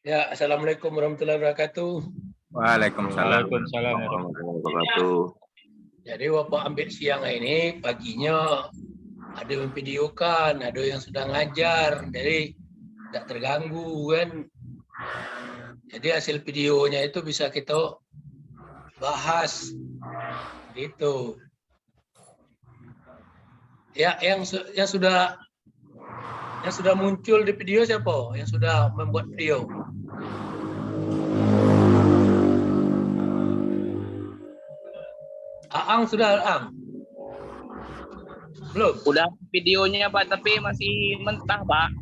Ya, assalamualaikum warahmatullahi wabarakatuh. Waalaikumsalam. Waalaikumsalam warahmatullahi wabarakatuh. Jadi Bapak ambil siang ini, paginya ada yang videokan, ada yang sudah ngajar, jadi tidak terganggu kan. Jadi hasil videonya itu bisa kita bahas, gitu. Ya, yang sudah muncul di video siapa? Yang sudah membuat video? Aang sudah, Aang? Belum? Udah videonya Pak, tapi masih mentah Pak.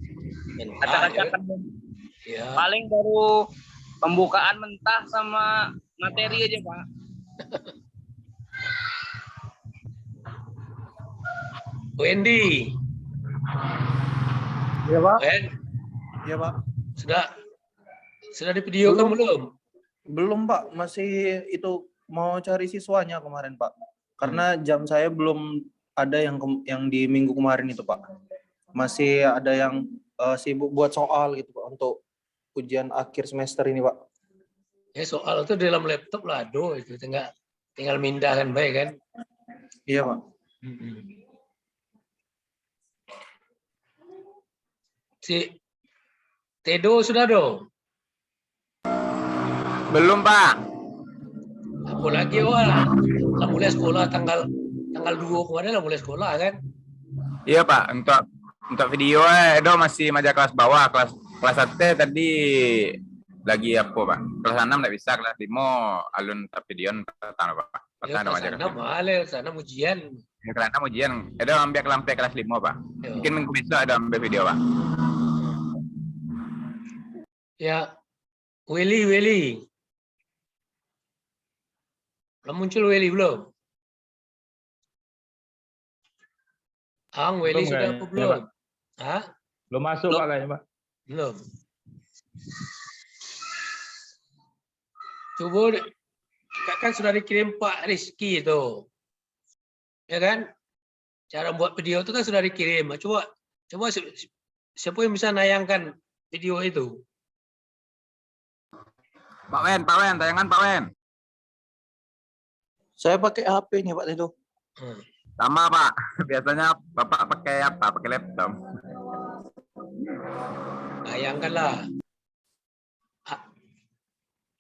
Acak-acakan. Ya. Paling baru pembukaan mentah sama materi aja Pak. Wendy. Iya Pak. Iya Pak. Sudah di video kan belum? Belum Pak, masih itu mau cari siswanya kemarin Pak. Karena jam saya belum ada yang di minggu kemarin itu Pak. Masih ada yang sibuk buat soal gitu Pak untuk ujian akhir semester ini Pak. Ya soal itu dalam laptop lah, aduh itu tinggal mindahkan baik kan? Iya Pak. Si Tedo sudah dong? Belum Pak. Apa lagi lah mulai sekolah tanggal 2 kemarin lah mulai sekolah kan? Iya Pak, untuk video itu masih maja kelas bawah, kelas 1 tadi lagi apa Pak? Kelas 6 enggak bisa, kelas 5 alun tak videon pertama Pak. Pertama maja kelas 5. Sana ujian. Ya, kelas 6 ujian. Ada ambil sampai kelas 5 Pak. Yo. Mungkin minggu besok ada ambil video Pak. Ya, Willy. Belum muncul Willy belum? Willy sudah apa belum? Ya, Hah? Belum masuk Pak kayaknya Pak. Belum. Coba kan sudah dikirim Pak Rizky itu. Ya kan? Cara buat video itu kan sudah dikirim. Coba siapa yang bisa nayangkan video itu? Pak Wen, tayangan Pak Wen. Saya pakai HP nih Pak Tedo. Sama Pak. Biasanya Bapak pakai apa? Pakai laptop. Bayangkanlah.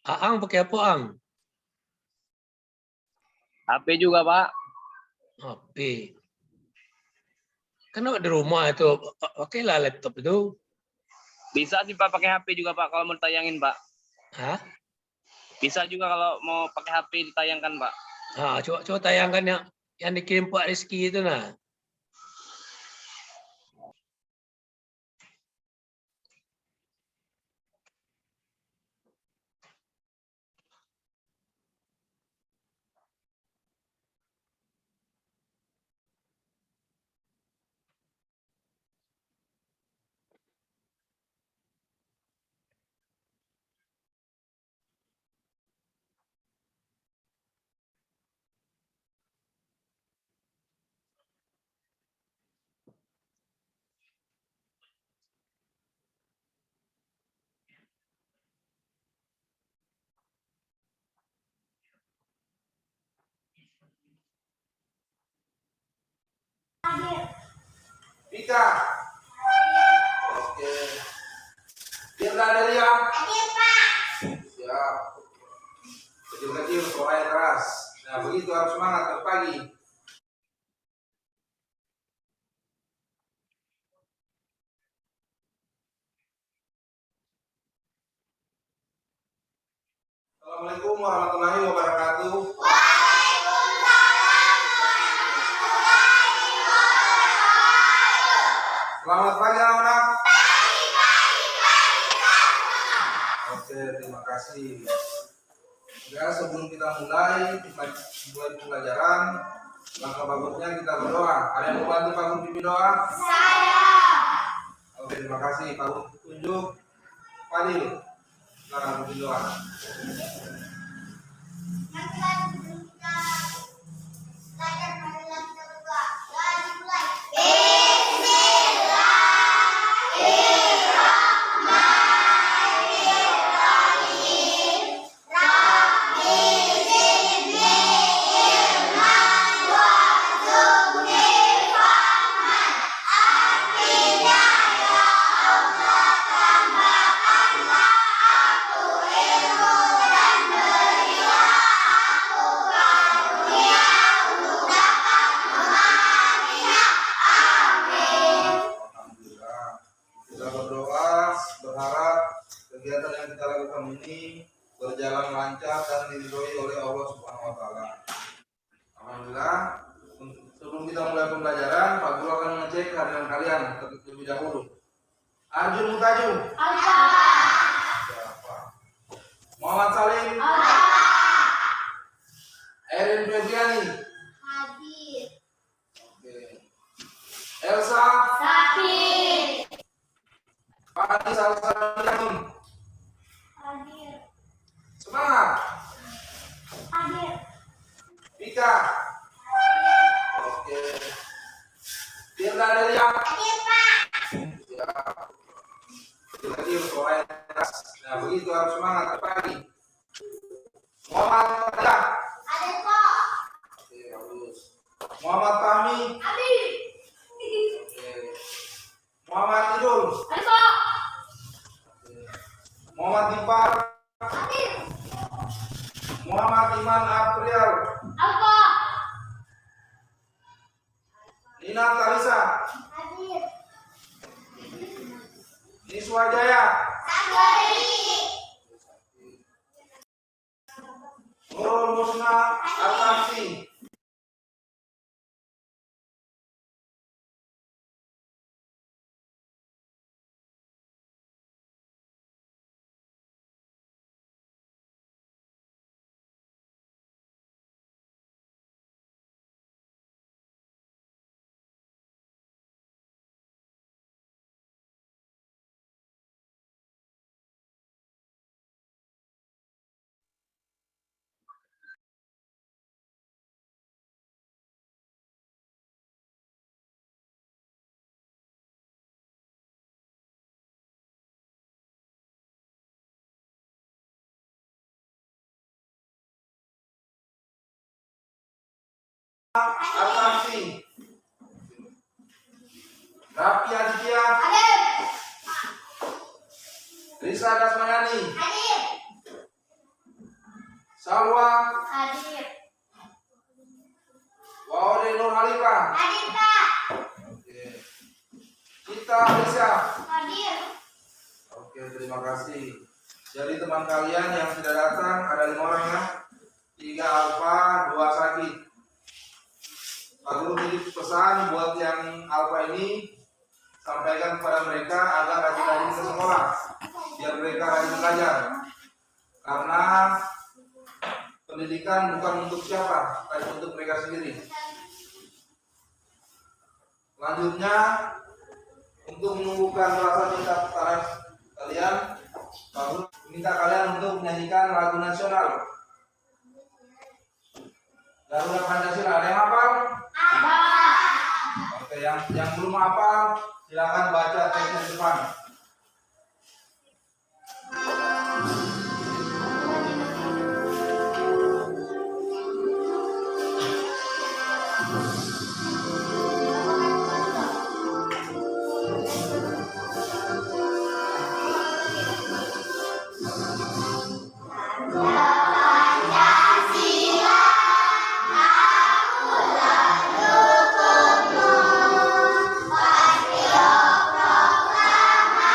Aang pakai apa, Ang? HP juga Pak. HP. Kan di rumah itu, pakailah laptop itu. Bisa sih Pak pakai HP juga Pak kalau mau tayangin Pak. Hah? Bisa juga kalau mau pakai HP ditayangkan Pak. Nah, coba tayangkan yang dikirim Pak Rizky itu nah. Vika. Oke. Tirta Delia. Hadir, Pak. Siap. Kecil-kecil, suara yang keras. Nah, begitu harus semangat pagi. Assalamualaikum warahmatullahi wabarakatuh. Selamat pagi anak-anak. Oke, terima kasih. Ya, sebelum kita mulai pembelajaran, langkah bagusnya kita berdoa. Ada yang mau bantu Pak Guru pimpin doa? Saya. Oke, terima kasih Pak Guru tunjuk. Fadil, silakan pimpin doa. berjalan lancar dan diridhoi oleh Allah Subhanahu wa taala. Alhamdulillah. Sebelum kita mulai pembelajaran, Pak Guru akan mengecek kehadiran kalian terlebih dahulu. Arjun Mutajum. Siapa? Muhammad Salim. Erin Febriani. Hadir. Oke. Elsa. Hadir. Fadi Salsabila. Hadir. Semangat. Hadir. Vika. Oke. Tirta Delia. Hadir, Pak. Ya. Lagi suara keras. Nah, begitu harus semangat pagi. Muhammad Adam. Hadir, Pak. Oke, bagus. Muhammad Fahmi. Hadir. Oke. Muhammad Idul. Hadir, Pak. Oke. Muhammad Dipar. Hadir. Muhammad Iman April. Apa? Nina Talisa. Hadir. Niswa Jaya. Hadir. Nurul Musna Artamsi. Artamsi. Rapi Aditya. Hadir. Risa Dasmayani. Hadir. Salwa. Hadir. Waode Nur Halifah. Hadir, Pak. Oke. Kita Aisyah. Hadir. Oke, terima kasih. Jadi teman kalian yang sudah datang ada 5 orang ya. 3 alfa, 2 sakit. Pak Guru titip pesan buat yang alfa ini, sampaikan kepada mereka agar rajin-rajin ke sekolah, biar mereka rajin belajar. Karena pendidikan bukan untuk siapa, tapi untuk mereka sendiri. Selanjutnya, untuk menumbuhkan rasa cinta terhadap kalian, Pak Guru minta kalian untuk menyanyikan lagu nasional Garuda Pancasila. Ada yang hafal? Ada. Oke, yang belum hafal silakan baca teksnya di depan. Patriot Proklamasi.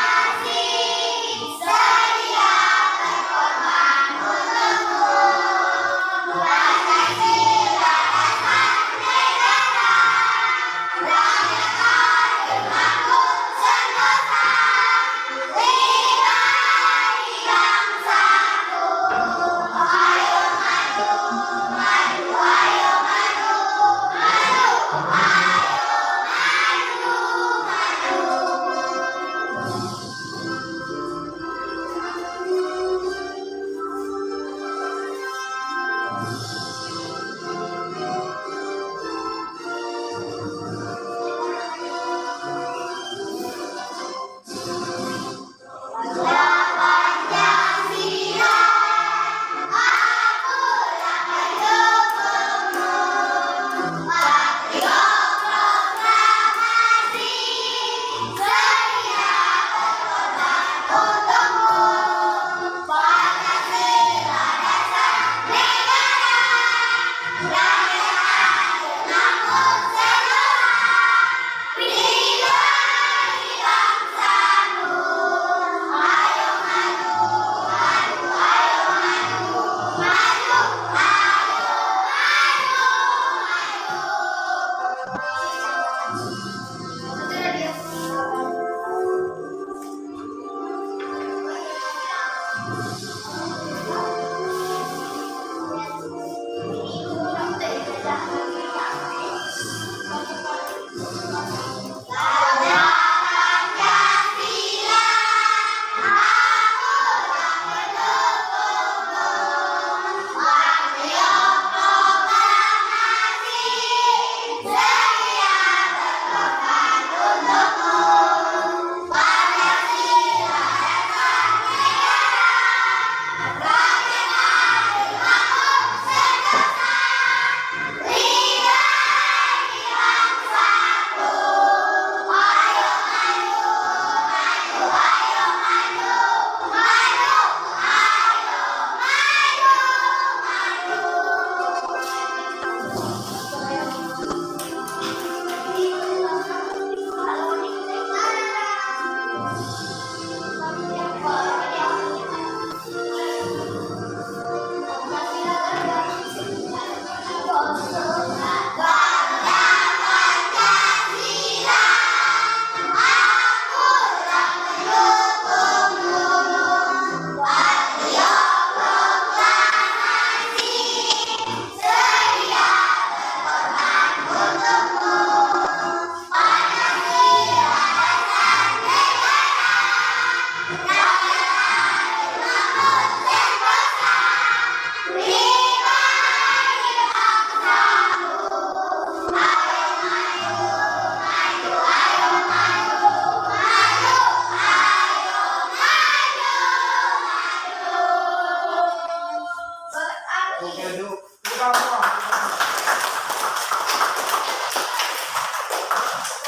Oke, yuk. Kita apa?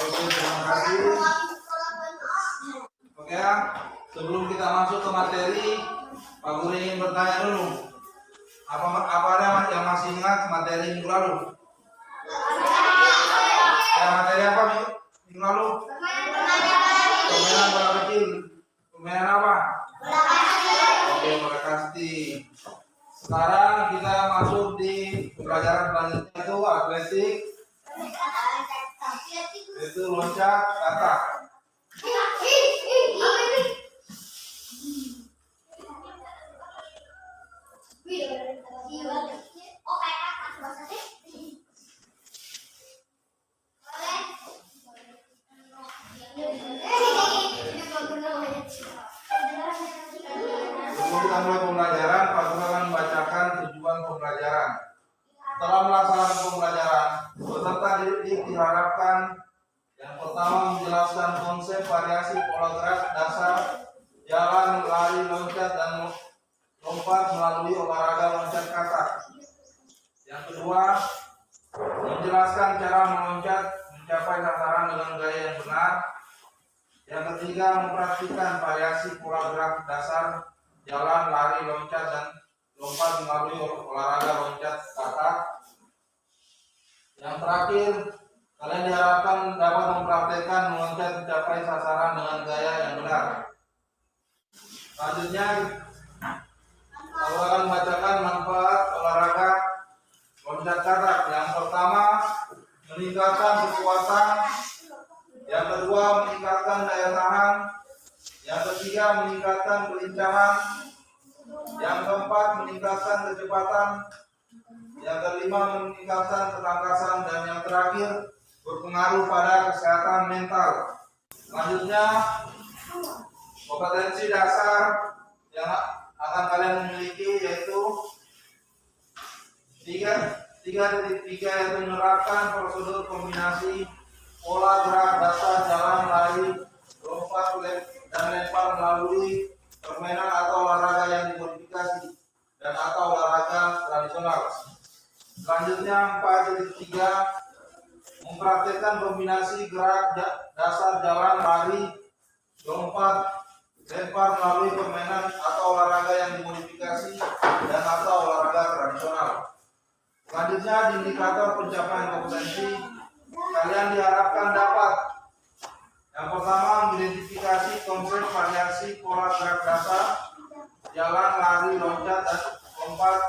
Oke, terima kasih. Oke ya, sebelum kita masuk ke materi, Pak Guru ingin bertanya dulu. Apa ada yang masih ingat materi minggu lalu? Ya, materi apa minggu lalu? Permainan bola kecil. Permainan apa? Oke, bola kasti. Sekarang kita masuk di pelajaran selanjutnya itu atletik, itu loncat katak. Sebelum kita mulai pembelajaran, Pak Guru akan membacakan tujuan pembelajaran. Setelah melaksanakan pembelajaran, peserta didik diharapkan yang pertama menjelaskan konsep variasi pola gerak dasar, jalan, lari, loncat, dan lompat melalui olahraga loncat katak. Yang kedua, menjelaskan cara meloncat mencapai sasaran dengan gaya yang benar. Yang ketiga, mempraktikkan variasi pola gerak dasar, jalan, lari, loncat, dan lompat melalui olahraga loncat katak. Yang terakhir, kalian diharapkan dapat mempraktikkan meloncat mencapai sasaran dengan gaya yang benar. Selanjutnya, aku akan membacakan manfaat olahraga loncat katak. Yang pertama, meningkatkan kekuatan. Yang kedua, meningkatkan daya tahan. Yang ketiga, meningkatkan kelincahan. Yang keempat, meningkatkan kecepatan. Yang kelima, meningkatkan ketangkasan. Dan yang terakhir, berpengaruh pada kesehatan mental. Selanjutnya, kompetensi dasar yang akan kalian miliki yaitu 3.3 yaitu menerapkan prosedur kombinasi pola gerak dasar, jalan, lari, lompat, dan lempar melalui permainan atau olahraga yang dimodifikasi dan atau olahraga tradisional. Selanjutnya 4.3 mempraktikkan kombinasi gerak dasar, jalan, lari, lompat, lempar melalui permainan atau olahraga yang dimodifikasi dan atau olahraga tradisional. Selanjutnya di indikator pencapaian kompetensi, kalian diharapkan dapat yang pertama mengidentifikasi konsep variasi pola gerak dasar, jalan, lari, loncat, dan lompat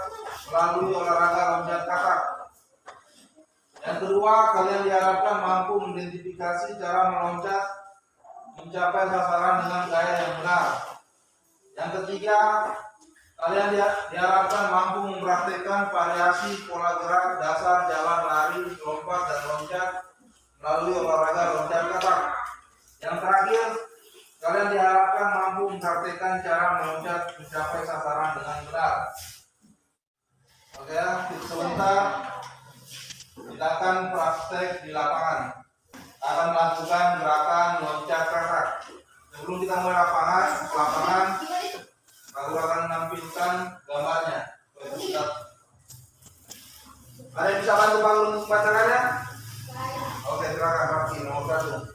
melalui olahraga loncat katak. Yang kedua, kalian diharapkan mampu mengidentifikasi cara meloncat mencapai sasaran dengan gaya yang benar. Yang ketiga, kalian diharapkan mampu mempraktikkan variasi pola gerak dasar, jalan, lari, lompat, dan loncat melalui olahraga loncat katak. Yang terakhir, kalian diharapkan mampu mempraktikkan cara meloncat mencapai sasaran dengan benar. Oke, sebentar kita akan praktek di lapangan. Akan melakukan gerakan loncat katak. Sebelum kita mulai lapangan, aku akan menampilkan gambarnya. Ada yang bisa bantu Pak Guru untuk bacakannya? Oke, silakan Rafi, nomor 1.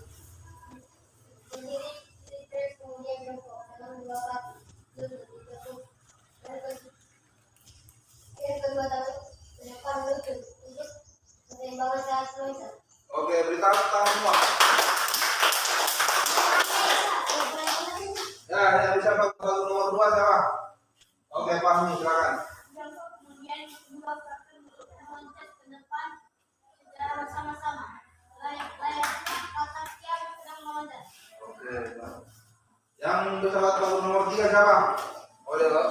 Oke, beritahu tangan semua. Ya, yang bisa Pak Guru nomor 2 siapa? Oke, Fahmi, silakan. Kemudian kedua loncat ke depan secara bersama-sama. Layaknya katak yang sedang meloncat. Oke, yang pesawat Pak Guru nomor 3 siapa? Oleh Pak.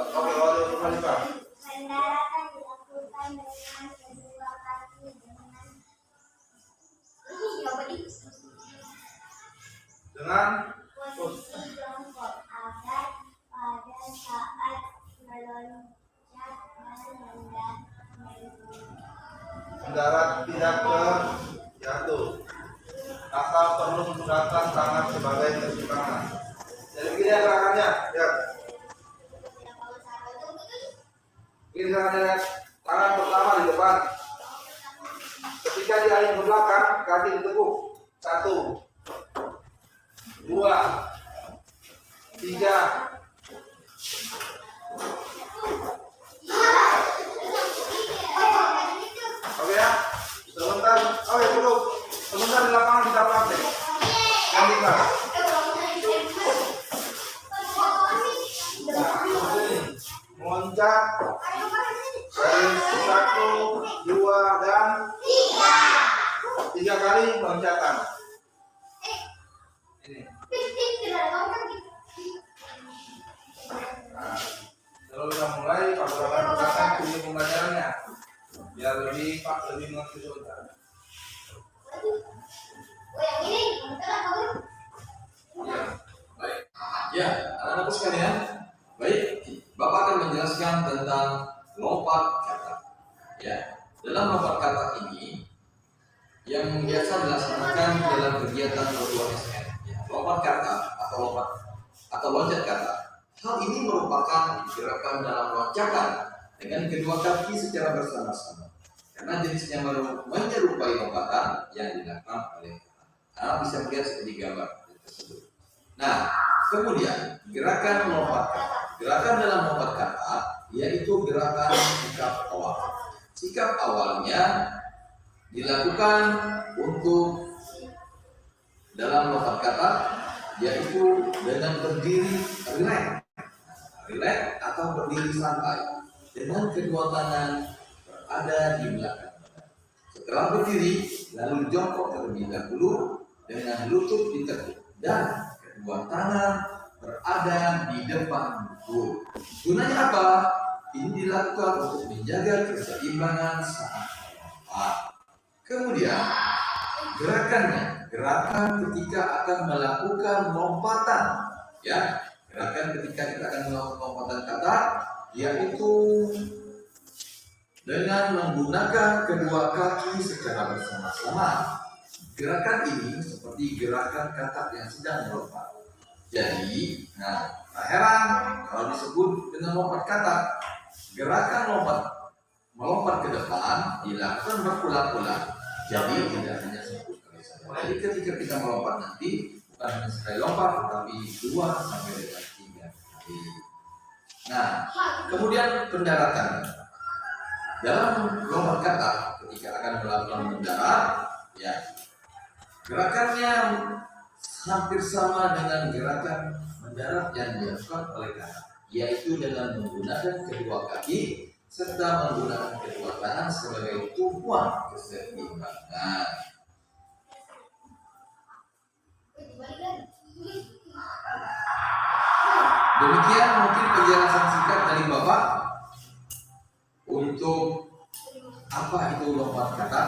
Pendaratan dilakukan dengan kedua kaki Dengan posisi jongkok agar pada saat meloncat mendarat tidak terjatuh. Asal perlu menggunakan tangan sebagai persimpangan. Jadi begini ya gerakannya, ya. Ini gerakannya. Tangan pertama di depan. Ketika diayun ke belakang, kaki ditekuk. 1, 2, 3. Oke ya. Sebentar. Oh ya dulu. Sebentar di lapangan kita praktek. Ganti kelas. Nah, ini meloncat dari 1, 2 dan 3 kali loncatan. Ini. Nah, kalau kita mulai pertama ini pembelajarannya biar lebih mengerti sebentar. Ya, baik. Ya, anak-anakku sekalian, baik. Bapak akan menjelaskan tentang lompat kata. Ya, dalam lompat kata ini yang biasa dilaksanakan dalam kegiatan O2SN. Ya, lompat kata atau loncat kata. Hal ini merupakan gerakan dalam loncatan dengan kedua kaki secara bersama-sama. Karena jenisnya menyerupai lompatan yang dilakukan oleh anak bisa melihat seperti gambar tersebut. Nah, kemudian gerakan lompat kata. Gerakan dalam lompat kata yaitu gerakan sikap awal. Sikap awalnya dilakukan untuk dalam lompat kata yaitu dengan berdiri rileks atau berdiri santai dengan kedua tangan berada di belakang. Setelah berdiri, lalu jongkok terlebih dahulu dengan lutut ditekuk dan kedua tangan berada di depan buku. Gunanya apa? Ini dilakukan untuk menjaga keseimbangan saat melompat. Kemudian gerakan ketika akan melakukan lompatan, ya, gerakan ketika kita akan melakukan lompatan kata, yaitu dengan menggunakan kedua kaki secara bersama-sama. Gerakan ini seperti gerakan katak yang sedang melompat. Jadi, tak heran kalau disebut dengan lompat katak. Gerakan melompat ke depan dilakukan berulang-ulang. Jadi tidak hanya satu kali saja. Jadi ketika kita melompat nanti bukan hanya sekali lompat, tetapi 2 sampai dengan 3 kali. Nah, kemudian pendaratan. Dalam lompat katak ketika akan melakukan mendarat, ya, gerakannya hampir sama dengan gerakan mendarat yang dilakukan oleh katak, yaitu dengan menggunakan kedua kaki serta menggunakan kedua tangan sebagai tumpuan keseimbangan. Demikian mungkin penjelasan singkat dari Bapak untuk apa itu lompat kata.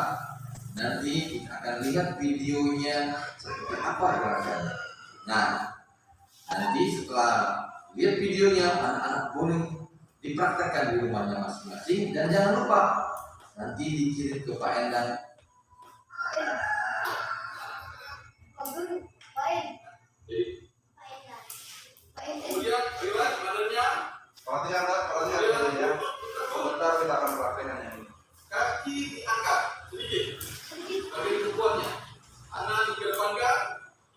Nanti kita akan lihat videonya seperti apa gerakannya. Nah, nanti setelah lihat videonya, anak-anak boleh dipraktekkan di rumahnya masing-masing dan jangan lupa nanti dikirim ke Pak Endang. Kemudian riwayat badannya. Perhatikan badannya. Sebentar kita akan praktekkan yang ini. Kaki diangkat sedikit dari tumpuannya. Anak dikedepankan.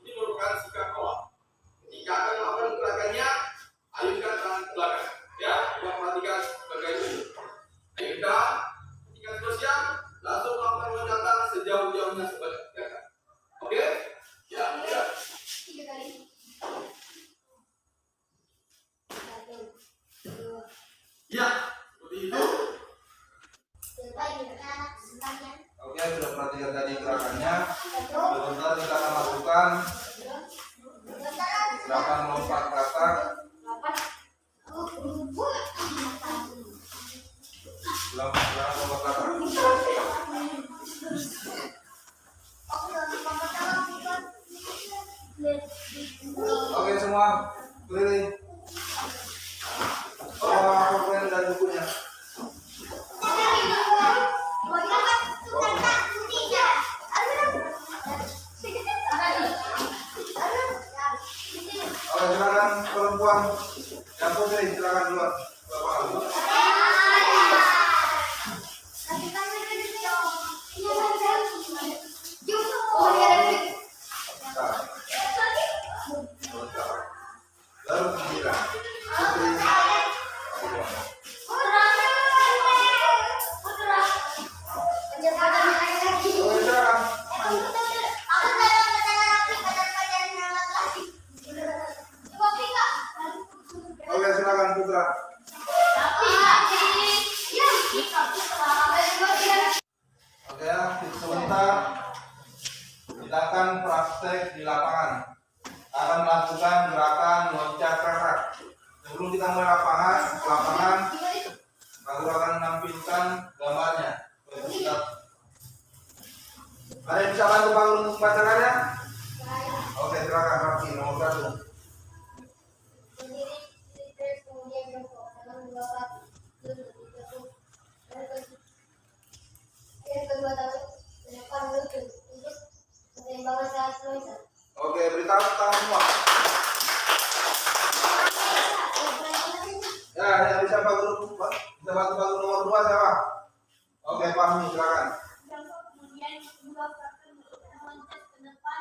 Ini merupakan sikap awal. Ketika akan melakukan gerakannya, ayunkan tangan ke belakang. Ya, kita perhatikan sebagai ini. Ayunkan. Ketika sudah siap, langsung melakukan loncatan sejauh-jauhnya sebagai gerakan. Oke? Ya, ya. Ya, seperti itu. Oke, sudah perhatikan tadi gerakannya. Sebentar kita akan lakukan gerakan lompat katak. Gerakan lompat katak. Oke semua, keliling. Pulpen dan bukunya. Oke, silakan perempuan yang putri, silakan keluar. menampilkan gambarnya. Ada yang bisa bantu Pak Guru untuk membacakannya? Oke, silakan Raffi, nomor 1. Berdiri, terus kemudian jongkok dengan dua kaki lutut ditekuk. Yang kedua tangan ke depan lutut untuk keseimbangan saat meloncat. Oke, beritahu tangan semua. Ya, yang bisa Pak Guru, bisa bantu Pak Guru nomor 2 siapa? Oke, Fahmi, silakan. Jongkok kemudian dua kaki meloncat ke depan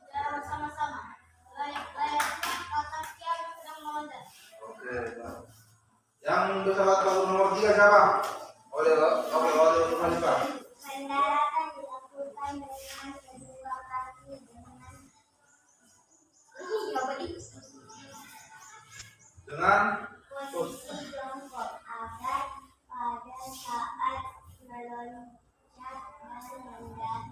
secara bersama-sama. Layaknya kata yang sedang meloncat. Oke, yang bisa bantu Pak Guru nomor 3 siapa? Oleh Khalifah. Pendaratan dilakukan dengan kedua kaki Dengan posisi jongkok agar pada saat meloncat dan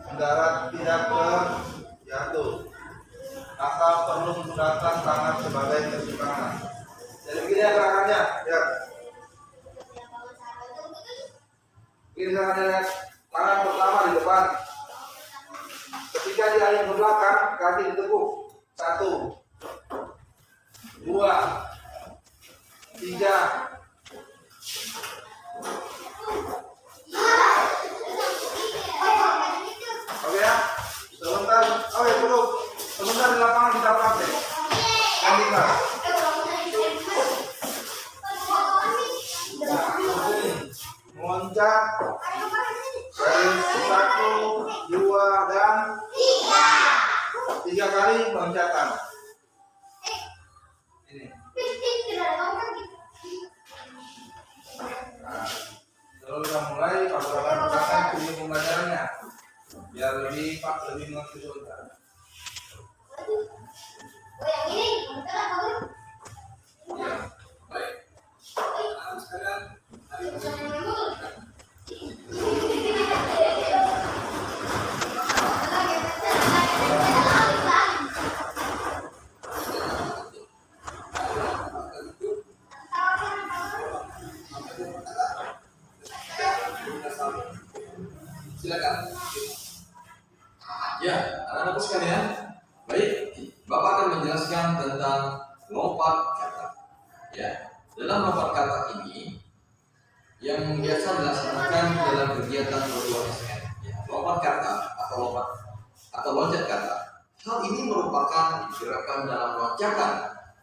mendarat tidak terjatuh atau perlu menggunakan tangan sebagai persimpangan. Jadi begini ya gerakannya, ya. Ini caranya lihat tangan pertama di depan. Ketika dia yang ke belakang, kaki ditekuk. 1, 2, 3. Oke ya, sebentar. Oke, dulu. Sebentar di lapangan kita praktek. Kandika. Meloncat dari 1, 2, dan 3 kali loncatan. Ini. Nah, kalau kita mulai, kalau kita gunakan video pembelajarannya biar lebih mengerti sebentar. Ya, baik. Nah, sekarang silakan. Ya, anak-anakku sekalian, baik, Bapak akan menjelaskan tentang lompat kata. Ya, dalam lompat kata ini yang biasa dilaksanakan dalam kegiatan berluar SN, ya, lompat kata atau loncat kata. Hal ini merupakan gerakan dalam loncatan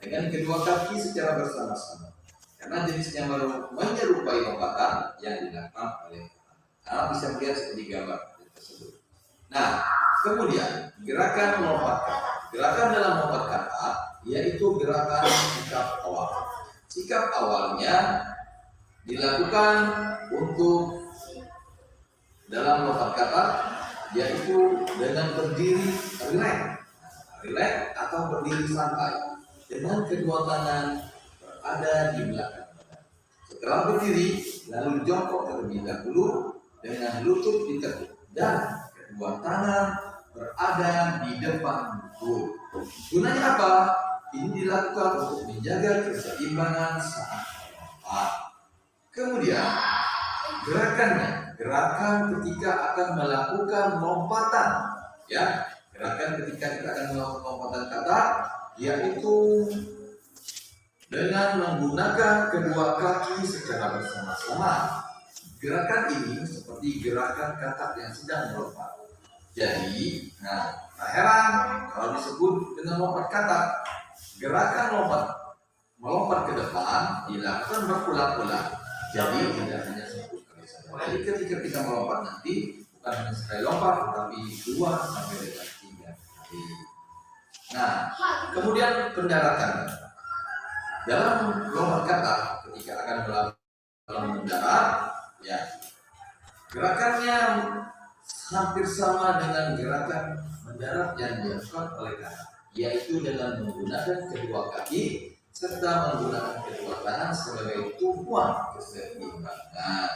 dengan kedua kaki secara bersama-sama. Karena jenisnya menyerupai lompatan yang dilakukan oleh anak bisa melihat seperti gambar tersebut. Nah, kemudian gerakan lompat kata. Gerakan dalam lompat kata yaitu gerakan sikap awal. Sikap awalnya dilakukan untuk dalam lompat kata yaitu dengan berdiri rileks atau berdiri santai dengan kedua tangan berada di belakang badan. Setelah berdiri lalu jongkok terlebih dahulu dengan lutut ditekuk dan kedua tangan berada di depan tubuh. Gunanya apa? Ini dilakukan untuk menjaga keseimbangan saat melompat. Kemudian gerakan ketika akan melakukan lompatan, ya, gerakan ketika kita akan melakukan lompatan kata, yaitu dengan menggunakan kedua kaki secara bersama-sama. Gerakan ini seperti gerakan katak yang sedang melompat. Jadi, tak heran kalau disebut dengan lompat katak. Gerakan melompat ke depan dilakukan berulang-ulang. Jadi tidak hanya 10 kali saja. Jadi ketika kita melompat nanti bukan hanya sekali lompat, tetapi 2 sampai dengan 3 kali. Nah, kemudian pendaratan. Dalam lompat katak ketika akan melakukan mendarat, ya, gerakannya hampir sama dengan gerakan mendarat yang dilakukan oleh katak, yaitu dengan menggunakan kedua kaki serta menggunakan kedua tangan sebagai tumpuan keseimbangan.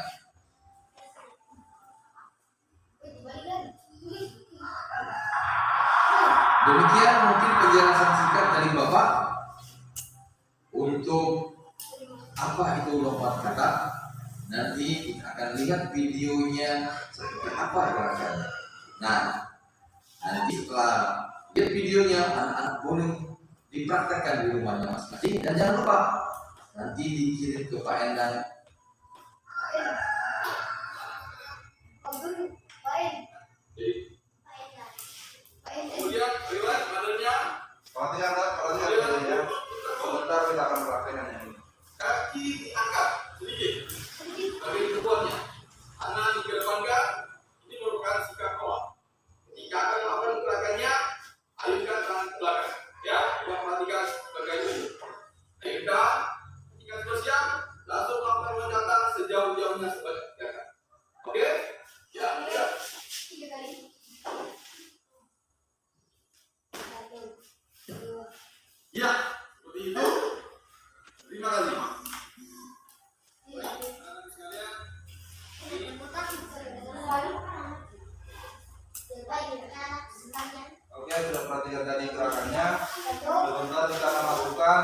Demikian mungkin penjelasan singkat dari Bapak untuk apa itu lompat kata. Nanti kita akan lihat videonya seperti apa gerakannya. Nah, nanti setelah lihat videonya, anak-anak boleh dipraktekkan di rumahnya masing-masing. Dan jangan lupa nanti dikirim ke Pak Endang. Kemudian lewat badannya. Perhatikan, sebentar kita akan praktekkan ini. Kaki diangkat sedikit dari keduanya. Tangan dikedepankan. Ini merupakan sikap awal. Ketika akan melakukan gerakannya, alihkan tangan ke belakang. Ya, coba perhatikan bagian ini. Alihkan. Ketika sudah siap, langsung melakukan loncatan sejauh-jauhnya sebagai. Oke? Ya, ya. 3 kali. 1, 2. Ya, seperti itu. 5 kali. Oke, sudah perhatikan tadi gerakannya. Sebentar kita akan lakukan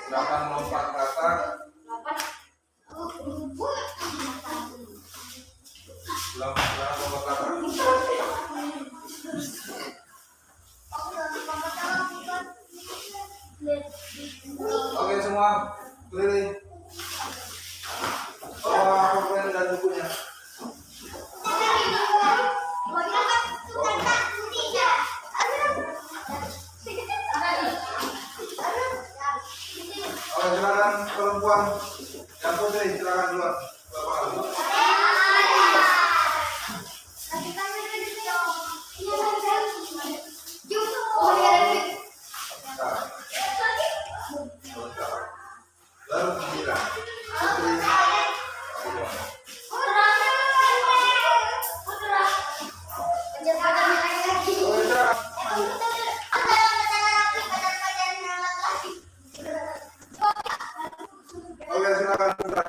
gerakan melompat ke atas. Gerakan melompat ke atas. Oke semua, keliling. Pulpen dan bukunya. Oke, silakan perempuan dan putri, silakan duluan. Baru giliran. Oke, silakan putra.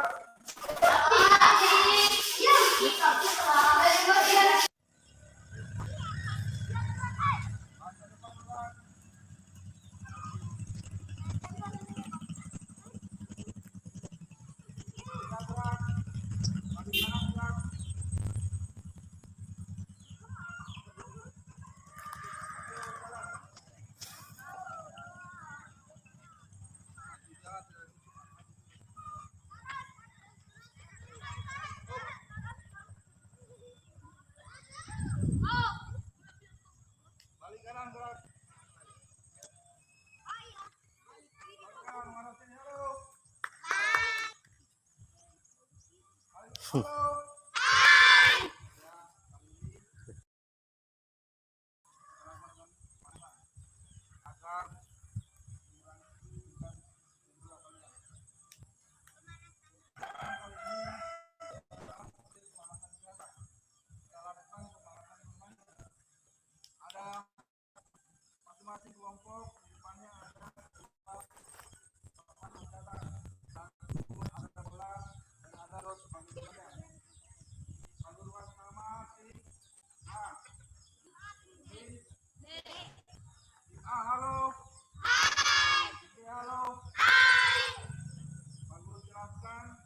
Balik kanan, gerak. Masing-masing kelompok di depannya ada terus panduan nama halo. Halo. Baru jelaskan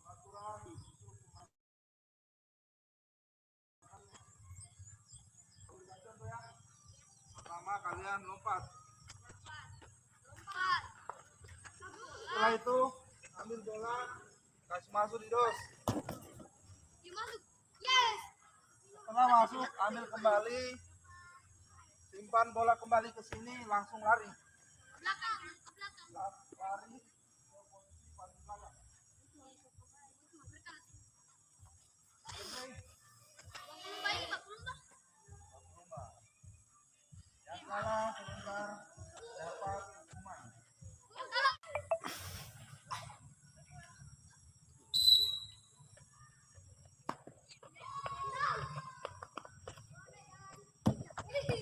peraturan pertama kalian lompat. Setelah itu ambil bola, kasih masuk di dos. Setelah masuk, ambil kembali, simpan bola kembali ke sini, langsung lari. Lari ke posisi paling belakang. Yang kalah sebentar dapat hukuman.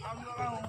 Ambil kamu.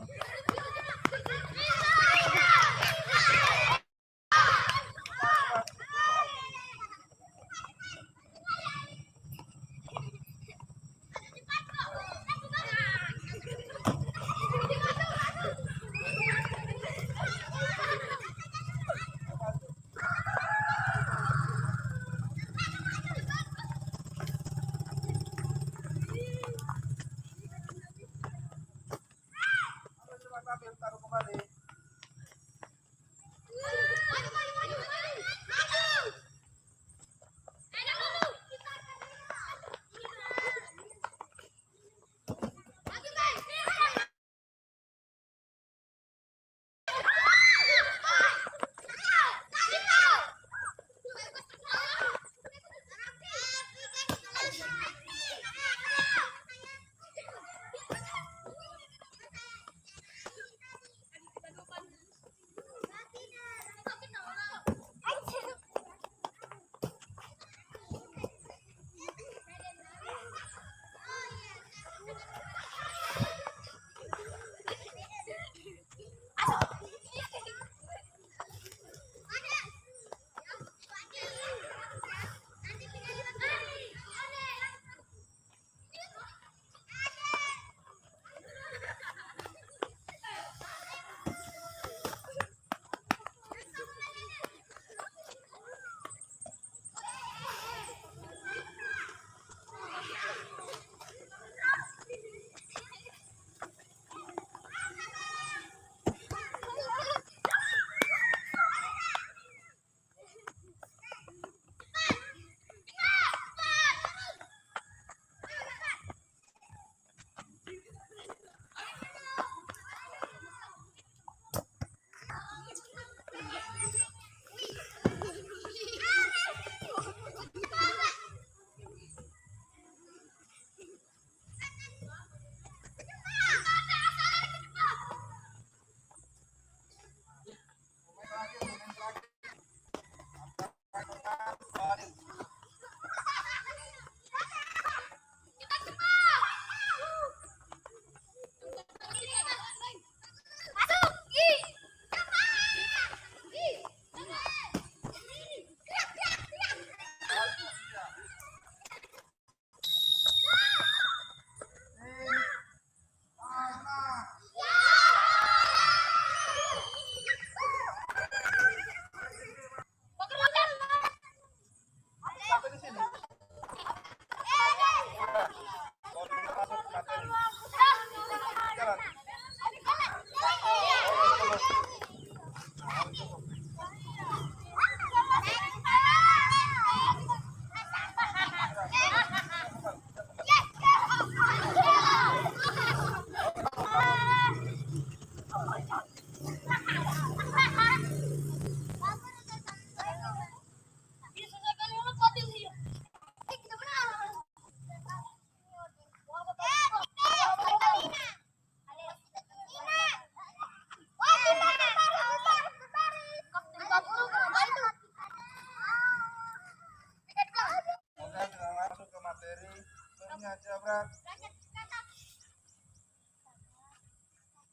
gerak.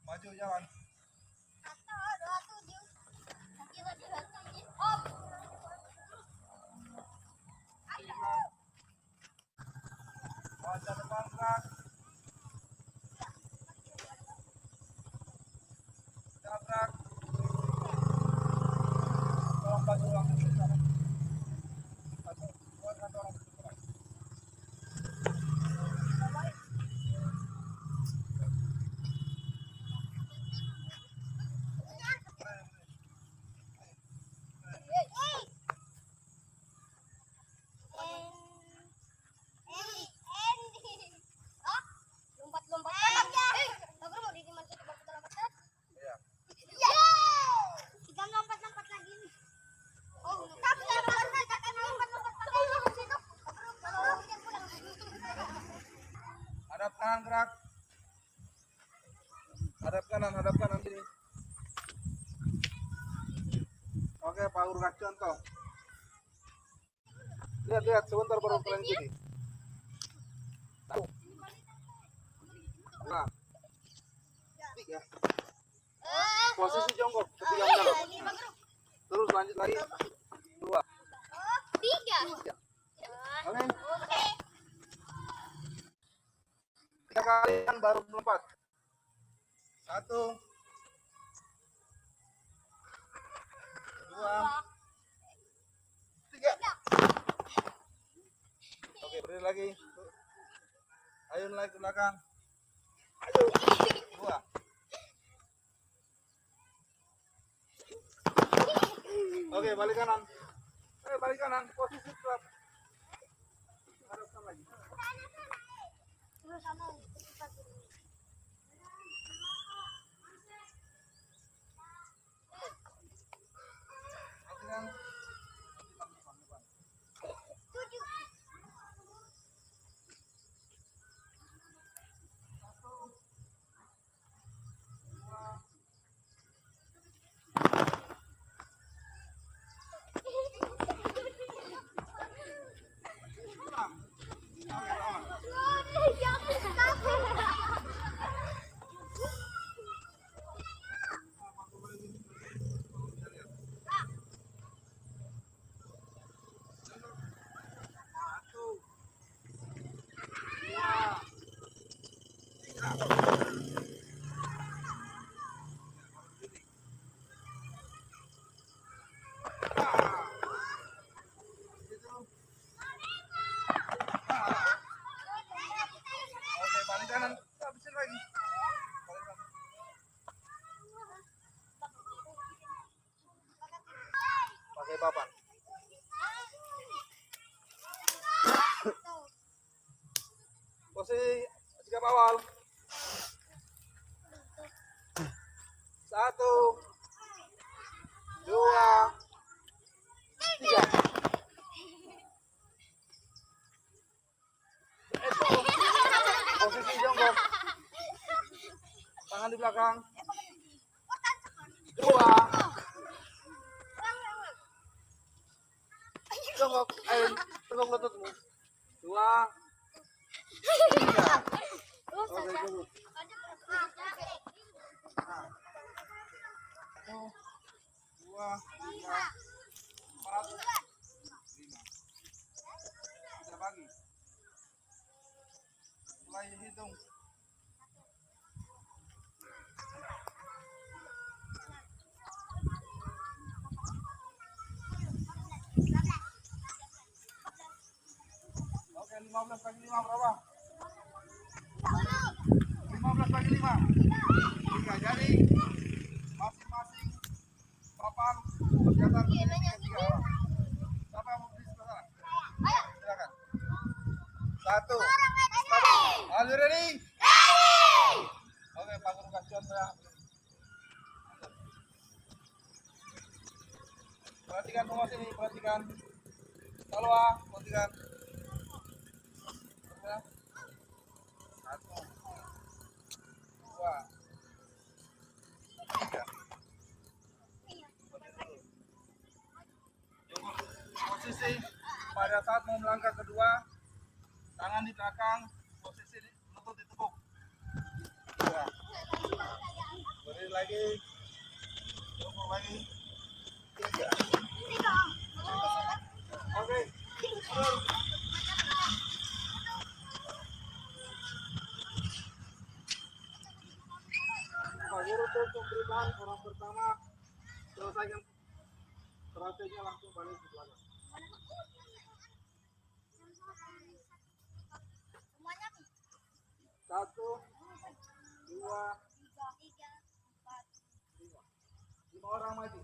Maju jalan. 1, 2, 7. Om. Maju depan gerak. Gerak. Tolong bantu orang di sana. Satu, dua, satu orang. Lompat-lompat. Bagus mau didiman ke lompat. Iya. Kita lompat-lompat lagi nih. Oh, tapi kita lompat-lompat pakai situ. Hadap kanan gerak. Hadap kanan sini. Oke, Pak Guru kasih contoh. Lihat sebentar baru kalian sini. Nah. Ya. Posisi jongkok ketika menjalan. Terus lanjut lagi. 2. 3. Oke. 3 kalian baru melompat. 1, 2, 3. Oke, berdiri lagi. Ayo naik ke belakang. Ayo. 2. Oke, balik kanan. Balik kanan. Posisi tetap. Hadapkan lagi. Terus sama. Latihan. 7. Oke, balik kanan. Habisin lagi. Balik kanan. Pakai papan. Posisi sikap awal. 1, 2, 3. Posisi jongkok. Tangan di belakang. 2. Jongkok. Ayo, tegak lututmu. 2, 3. Oke, cukup. Nah. 2, 3, 4, 5. Sudah bagi. Mulai hitung. Oke, 15 bagi 5 berapa? 15 bagi 5. 3. Jadi masing-masing papan berjalan ke 3 orang. Siapa yang mau berdiri sebelah sana? Silakan. 1. Are you ready? Oke, Pak Guru kasih contoh ya. Perhatikan semua sini, perhatikan. Talwa, perhatikan. Ya. 1, 2, 3. Posisi pada saat mau melangkah kedua, tangan di belakang, posisi lutut ditekuk. Ya. Berdiri lagi. Jongkok lagi. Tiga. Oke. Turun. Bagi untuk pemberitaan orang pertama selesaikan strateginya langsung balik ke belakang. Satu, dua, lima orang maju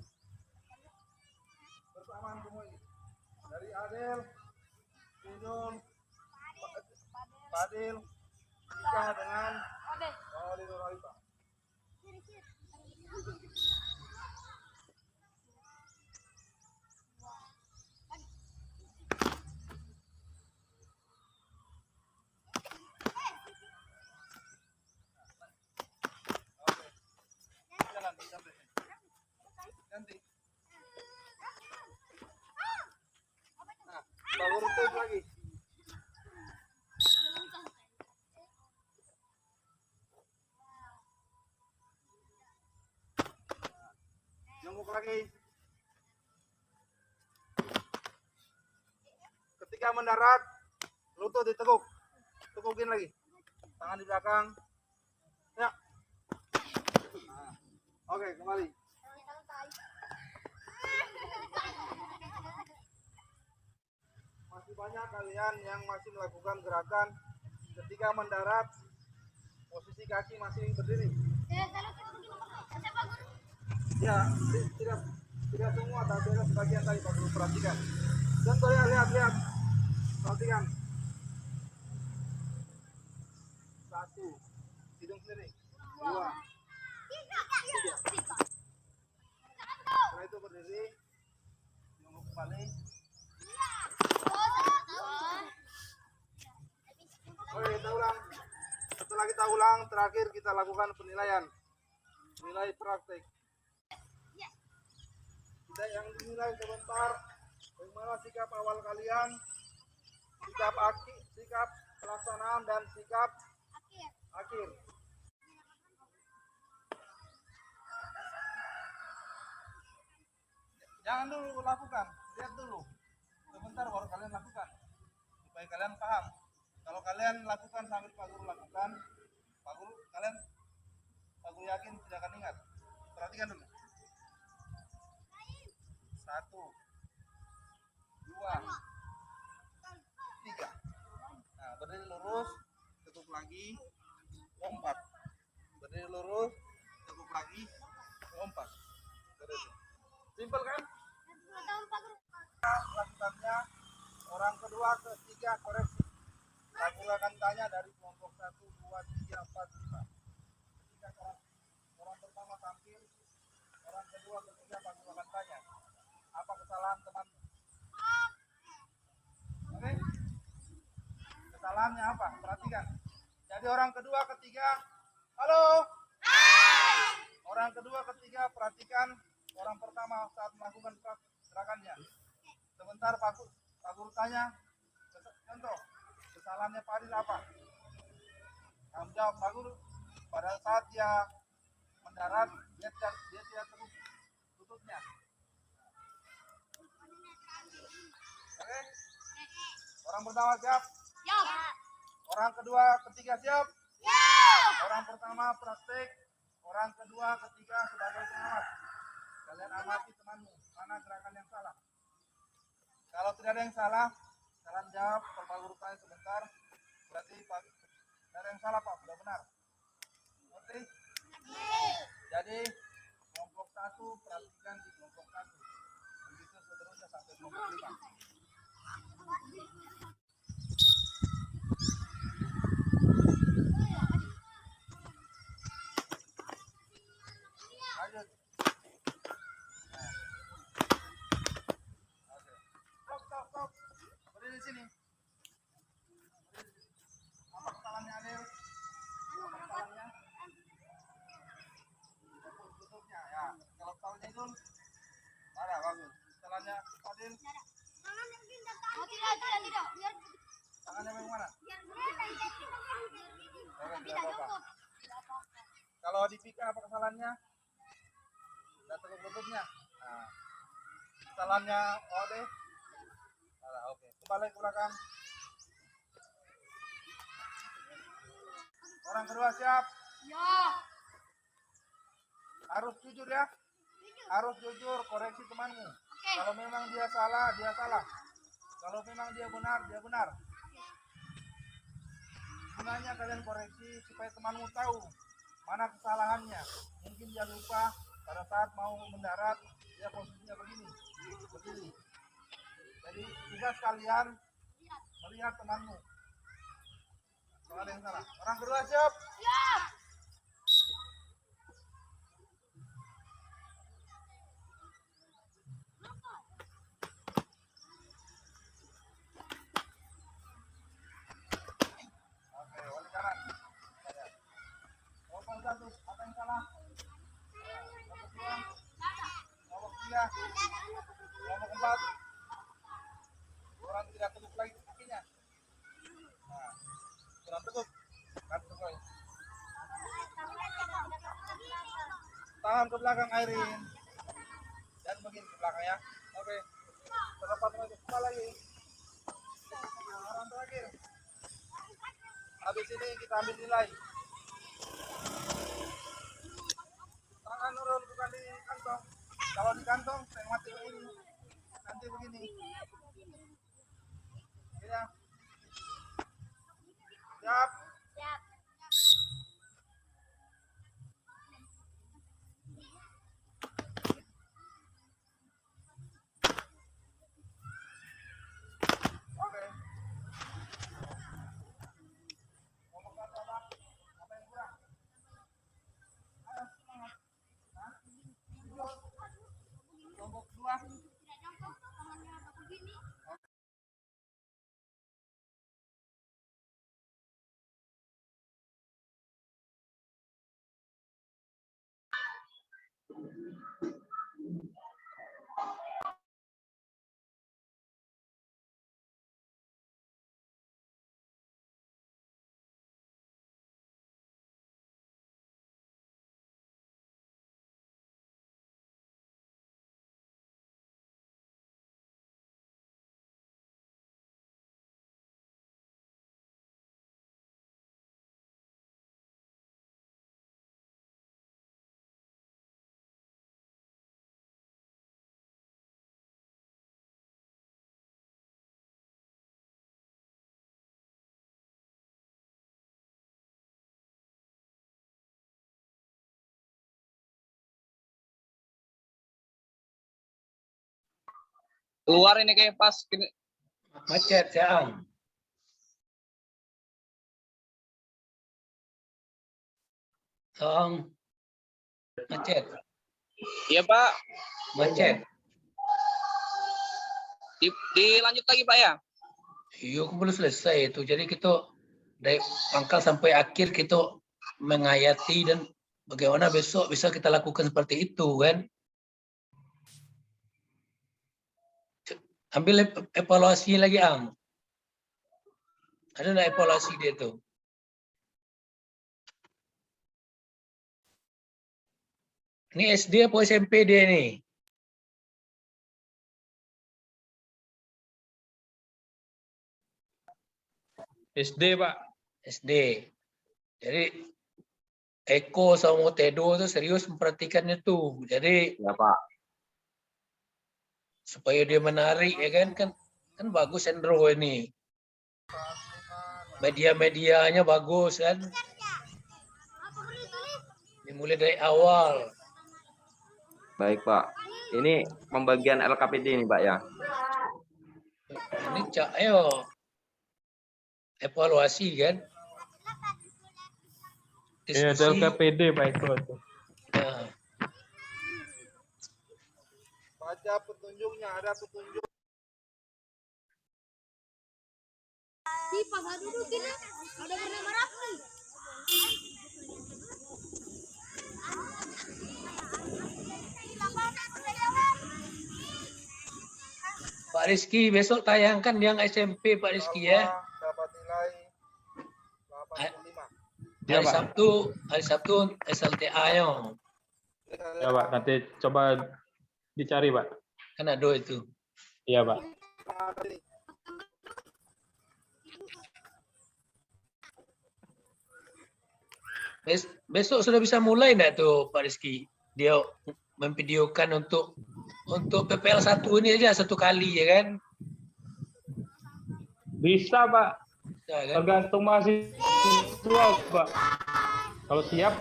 bersamaan semuanya. Dari Adel, Sinul, Fadil, Ika dengan Maulid Nurhalifa. Ganti. Nah, baru lutut lagi. Jongkok lagi. Ketika mendarat, lutut ditekuk. Tekukin lagi. Tangan di belakang. Ya. Nah. Oke, kembali. Masih banyak kalian yang masih melakukan gerakan ketika mendarat, posisi kaki masih berdiri. Ya, tidak semua, tapi ada sebagian tadi Pak Guru perhatikan. Contoh ya, lihat, perhatikan. Satu, hidung sendiri. Dua, tiga. Setelah itu berdiri, jongkok kembali. Oke, kita ulang. Setelah kita ulang, terakhir kita lakukan penilaian. Nilai praktek. Kita yang dinilai sebentar, bagaimana sikap awal kalian, sikap pelaksanaan dan sikap akhir. Jangan dulu lakukan, lihat dulu. Sebentar baru kalian lakukan, supaya kalian paham. Kalau kalian lakukan sambil Pak Guru lakukan, Pak Guru yakin tidak akan ingat. Perhatikan dulu. Satu, dua, tiga. Nah, berdiri lurus, tekuk lagi, lompat. Berdiri lurus, tekuk lagi, lompat. Simpel kan? Lakukannya orang kedua, ketiga, koreksi. Aku akan tanya dari kelompok 1, 2, 3, 4, 5. Ketika orang pertama tampil, orang kedua, ketiga, aku akan tanya apa kesalahan teman. Oke? Kesalahannya apa? Perhatikan. Jadi orang kedua, ketiga, halo. Orang kedua, ketiga, perhatikan orang pertama saat melakukan gerakannya. Sebentar Pak Guru tanya, contoh, kesalahannya Fadil apa? Kamu jawab Pak Guru, pada saat dia mendarat, dia tidak terus tutupnya. Oke? Orang pertama siap? Siap. Orang kedua, ketiga siap? Siap. Orang pertama praktek, orang kedua, ketiga sebagai pengamat. Kalian amati temanmu, mana gerakan yang salah. Kalau tidak ada yang salah, kalian jawab, Pak Guru tanya sebentar, berarti Pak, tidak ada yang salah Pak, sudah benar. Ngerti? Jadi, kelompok 1 perhatikan di kelompok 1. Begitu seterusnya sampai kelompok 5. Lanjut. Stop. Berdiri di sini. Apa kesalahannya Adel? Apa kesalahannya? Tutupnya ya. Kalau kesalahannya itu ada bagus. Kesalahannya Fadil? Kalau dipikir apa kesalahannya? Data lututnya. Nah, kesalahannya Ode. Salah, oke. Kembali ke belakang. Orang kedua siap? Ya. Harus jujur ya. Harus jujur, koreksi temanmu. Oke. Kalau memang dia salah, dia salah. Kalau memang dia benar, dia benar. Gunanya kalian koreksi supaya temanmu tahu mana kesalahannya. Mungkin dia lupa pada saat mau mendarat, dia posisinya begini, berdiri. Jadi tugas kalian melihat temanmu. Kalau ada yang salah. Orang kedua siap? Siap. Oke, wali kanan. Nomor satu, apa yang salah? Nomor dua, nomor tiga, nomor empat. Orang tidak teguk lagi kakinya. Nah, kurang teguk. Kan teguk lagi. Tangan ke belakang Airin. Dan begini ke belakang ya. Oke. Terlepas lagi, kepala lagi. Nah, orang terakhir. Habis ini kita ambil nilai. Tangan nurun bukan di kantong. Kalau di kantong, saya mati begini. Nanti begini. Ya. Siap. Siap. Oke. Ngomong satu apa? Apa yang kurang? Ayo, semangat. Hah? Jujur. Kelompok kedua. Tidak jongkok, tangannya begini. Keluar ini kayak pas gini. Macet seang. Song. Macet. Iya Pak. Macet. Dilanjut lagi Pak ya. Iya, aku belum selesai itu. Jadi kita dari pangkal sampai akhir kita menghayati dan bagaimana besok bisa kita lakukan seperti itu kan. Ambil evaluasi lagi Ang. Ada nggak evaluasi dia tuh? Ini SD apa SMP dia nih? SD, Pak. SD. Jadi Eko sama Tedo itu serius memperhatikannya tuh. Jadi Ya, Pak. supaya dia menarik ya kan bagus Endro ini. Media-medianya bagus kan. Dimulai dari awal. Baik, Pak. Ini pembagian LKPD ini, Pak ya. Ini ayo evaluasi kan. Iya, Diskusi. LKPD, Pak itu. Nah, Baca petunjuknya, ada petunjuk. Di pasar duduk ini ada bernama Rafli. Pak Rizky besok tayangkan yang SMP Pak Rizky ya. Dapat nilai 85. Iya, Pak. Hari Sabtu SLTA-nya. Ya, Pak. Nanti coba dicari, Pak. Kan ada itu. Iya, Pak. Besok sudah bisa mulai enggak tuh Pak Rizky? Dia memvideokan untuk PPL 1 ini aja satu kali ya kan? Bisa, Pak. Bisa, kan? Tergantung mahasiswa, Pak. Kalau siap,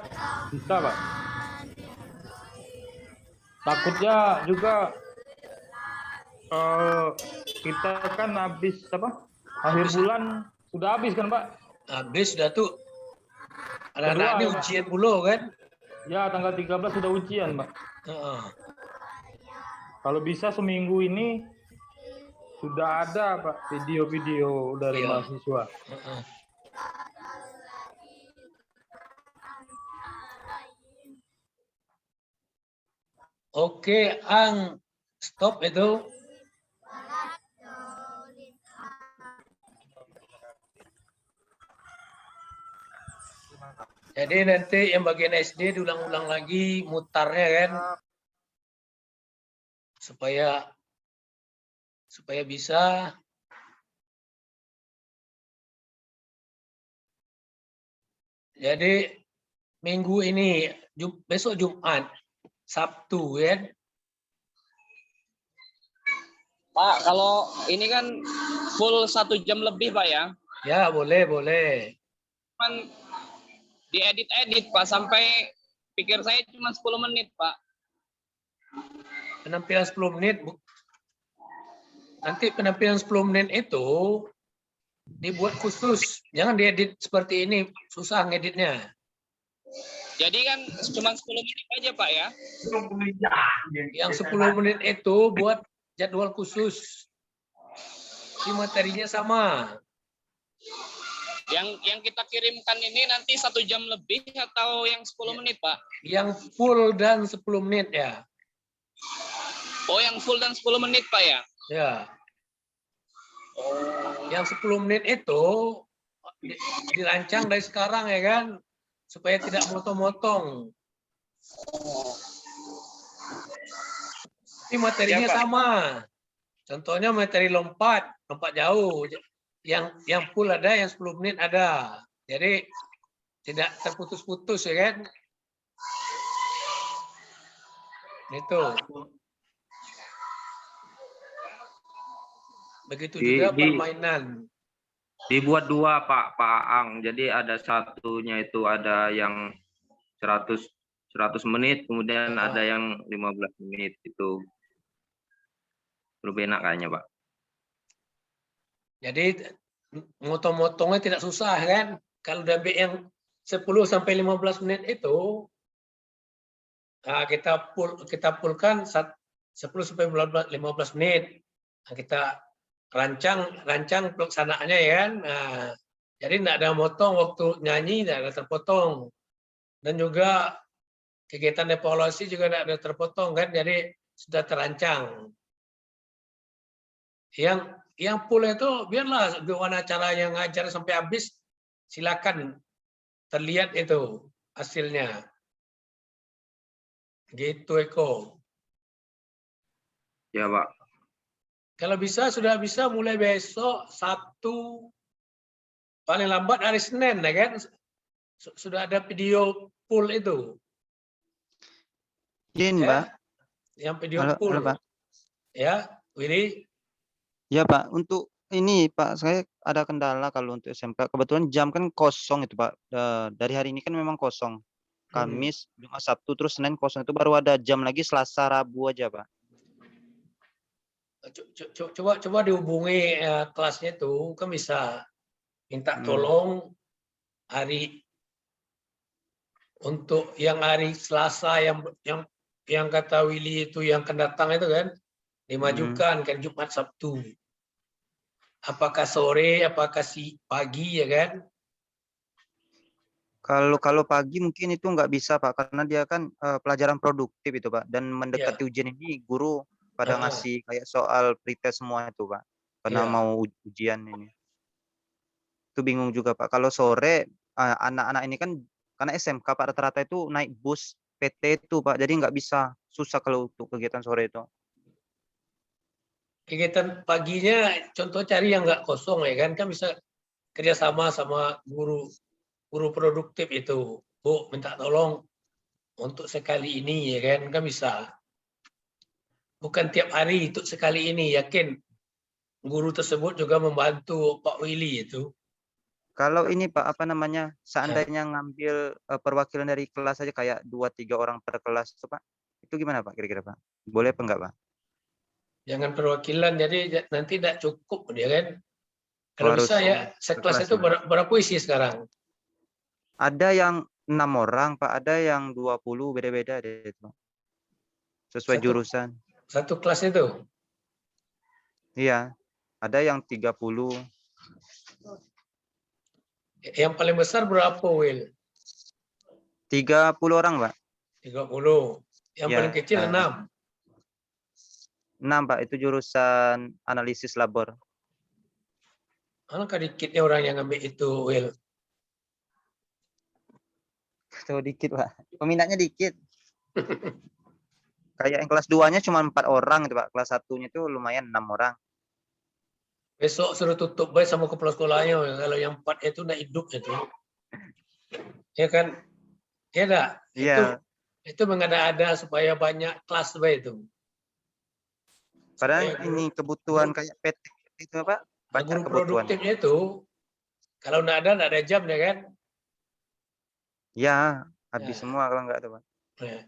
bisa, Pak. Takutnya juga kita kan habis apa? Akhir bulan sudah habis kan, Pak? Habis sudah tuh. Anak-anak Kedua, ini ya, Pak. ujian pula kan? Ya, tanggal 13 sudah ujian, Pak. Heeh. Kalau bisa seminggu ini sudah ada, Pak, video-video dari Iya. mahasiswa. Heeh. Oke, Ang, stop itu. Jadi nanti yang bagian SD diulang-ulang lagi mutarnya kan, supaya bisa. Jadi minggu ini, besok Jumat, Sabtu kan. Pak, kalau ini kan full 1 jam lebih, Pak ya. Ya boleh. Cuman diedit-edit, Pak, sampai pikir saya cuma 10 menit, Pak. Penampilan 10 menit. Nanti penampilan 10 menit itu dibuat khusus. Jangan diedit seperti ini, susah ngeditnya. Jadi kan cuma 10 menit aja, Pak ya. Yang 10 menit itu buat jadwal khusus. Si materinya sama. Yang kita kirimkan ini nanti 1 jam lebih atau yang 10 menit, Pak? Yang full dan 10 menit ya. Oh, yang full dan 10 menit, Pak ya? Ya. Yang 10 menit itu dirancang dari sekarang ya kan, supaya tidak motong-motong. Tapi materinya Ya, Pak. sama. Contohnya materi lompat jauh. Yang full ada, yang 10 menit ada. Jadi tidak terputus-putus ya kan. Itu. Begitu juga permainan. Dibuat 2, Pak Aang. Jadi ada satunya itu ada yang 100 menit, kemudian ada yang 15 menit itu. Lebih enak kayaknya, Pak. Jadi motong-motongnya tidak susah kan? Kalau udah yang 10 sampai 15 menit itu kita fullkan 10 sampai 15 menit. Nah, kita rancang pelaksanaannya ya kan. Nah, jadi tidak ada motong waktu nyanyi, tidak ada terpotong. Dan juga kegiatan evaluasi juga tidak ada terpotong kan. Jadi sudah terancang. Yang full itu biarlah gimana caranya ngajar sampai habis, silakan terlihat itu hasilnya. Gitu Eko. Ya, Pak. Kalau bisa sudah bisa mulai besok Sabtu, paling lambat hari Senin ya kan. Sudah ada video full itu. Izin, Ya, Pak. yang video Halo, full. Pak. Ya, Willy. Ya, Pak. Untuk ini, Pak, saya ada kendala kalau untuk SMK. Kebetulan jam kan kosong itu, Pak. Dari hari ini kan memang kosong. Kamis, Jumat, Sabtu, terus Senin kosong. Itu baru ada jam lagi Selasa, Rabu aja, Pak. Coba dihubungi kelasnya itu, kan bisa minta tolong hari untuk yang hari Selasa yang kata Willy itu yang akan datang itu kan dimajukan ke Jumat Sabtu. Apakah sore, apakah pagi ya kan? Kalau pagi mungkin itu nggak bisa, Pak, karena dia kan pelajaran produktif itu, Pak. Dan mendekati ujian ini guru pada ngasih kayak soal pretest semua itu, Pak. Karena mau ujian ini. Itu bingung juga, Pak. Kalau sore anak-anak ini kan karena SMK Pak rata-rata itu naik bus PT itu Pak, jadi nggak bisa, susah kalau untuk kegiatan sore itu. Kegiatan paginya contoh cari yang nggak kosong ya kan bisa kerjasama sama guru produktif itu. Bu, minta tolong untuk sekali ini ya kan bisa. Bukan tiap hari untuk sekali ini, yakin guru tersebut juga membantu Pak Willy itu. Kalau ini Pak, apa namanya, seandainya ngambil perwakilan dari kelas aja kayak 2-3 orang per kelas itu Pak, itu gimana Pak kira-kira Pak? Boleh apa enggak Pak? Jangan perwakilan, jadi nanti tidak cukup dia kan. Kalau Harus bisa ya, sekelas itu ya? berapa isi sekarang? Ada yang 6 orang Pak, ada yang 20, beda-beda deh itu. Sesuai jurusan. Satu kelas itu? Iya, ada yang 30. Yang paling besar berapa, Will? 30 orang Pak. 30. Yang Ya, paling kecil 6. 6 Pak, itu jurusan analisis labor. Alangkah dikitnya orang yang ambil itu, Will. Tuh dikit Pak, peminatnya dikit. Kayak yang kelas 2-nya cuma 4 orang itu Pak, kelas 1-nya itu lumayan 6 orang. Besok suruh tutup baik sama kepala sekolahnya, kalau yang 4 itu nak hidup itu. Ya kan? Ya enggak? Iya. Itu mengada-ada supaya banyak kelas baik itu. Padahal ini kebutuhan kayak PT itu Pak, banyak guru kebutuhan. produktifnya itu, kalau enggak ada jam ya kan? Ya, habis semua kalau enggak ada Pak. Ya.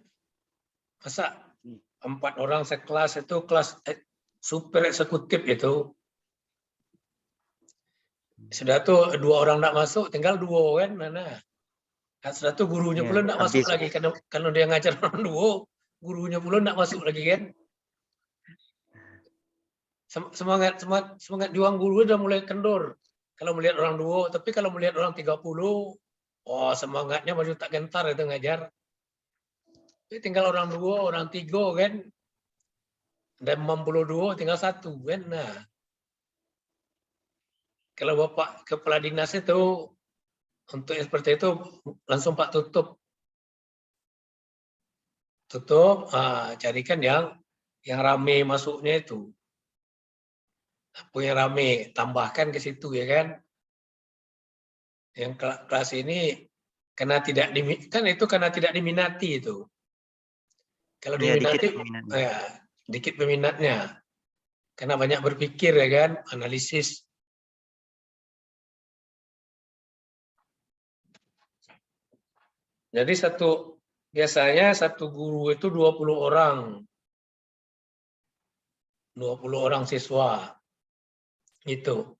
Masa 4 orang sekelas itu kelas super eksekutif itu. Sudah tuh 2 orang enggak masuk, tinggal 2 kan mana? Sudah tuh gurunya pula enggak masuk lagi karena dia ngajar orang 2, gurunya pula enggak masuk lagi kan? Semangat juang guru udah mulai kendor. Kalau melihat orang 2, tapi kalau melihat orang 30, oh semangatnya maju tak gentar itu ngajar. Tapi tinggal orang 2, orang 3 kan. Dan 62 tinggal 1 kan. Nah. Kalau Bapak Kepala Dinas itu untuk seperti itu langsung Pak tutup. Carikan yang rame masuknya itu. Punya rame, tambahkan ke situ ya kan. Yang kelas ini karena tidak diminati itu. Kalau diminati, dikit peminatnya. Karena banyak berpikir ya kan, analisis. Jadi biasanya satu guru itu 20 orang. 20 orang siswa. Itu.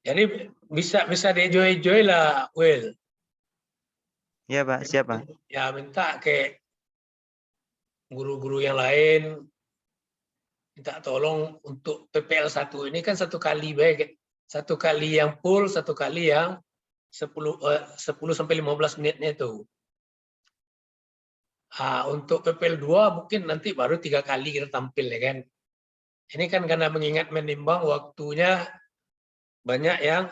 Jadi bisa di-enjoy lah, Will. Iya Pak, siapa? Ya minta ke guru-guru yang lain, minta tolong untuk PPL 1 ini kan 1 kali baik, 1 kali yang full, 1 kali yang 10 sampai 15 menitnya itu. Untuk PPL 2 mungkin nanti baru 3 kali kita tampil ya kan. Ini kan karena mengingat menimbang waktunya banyak yang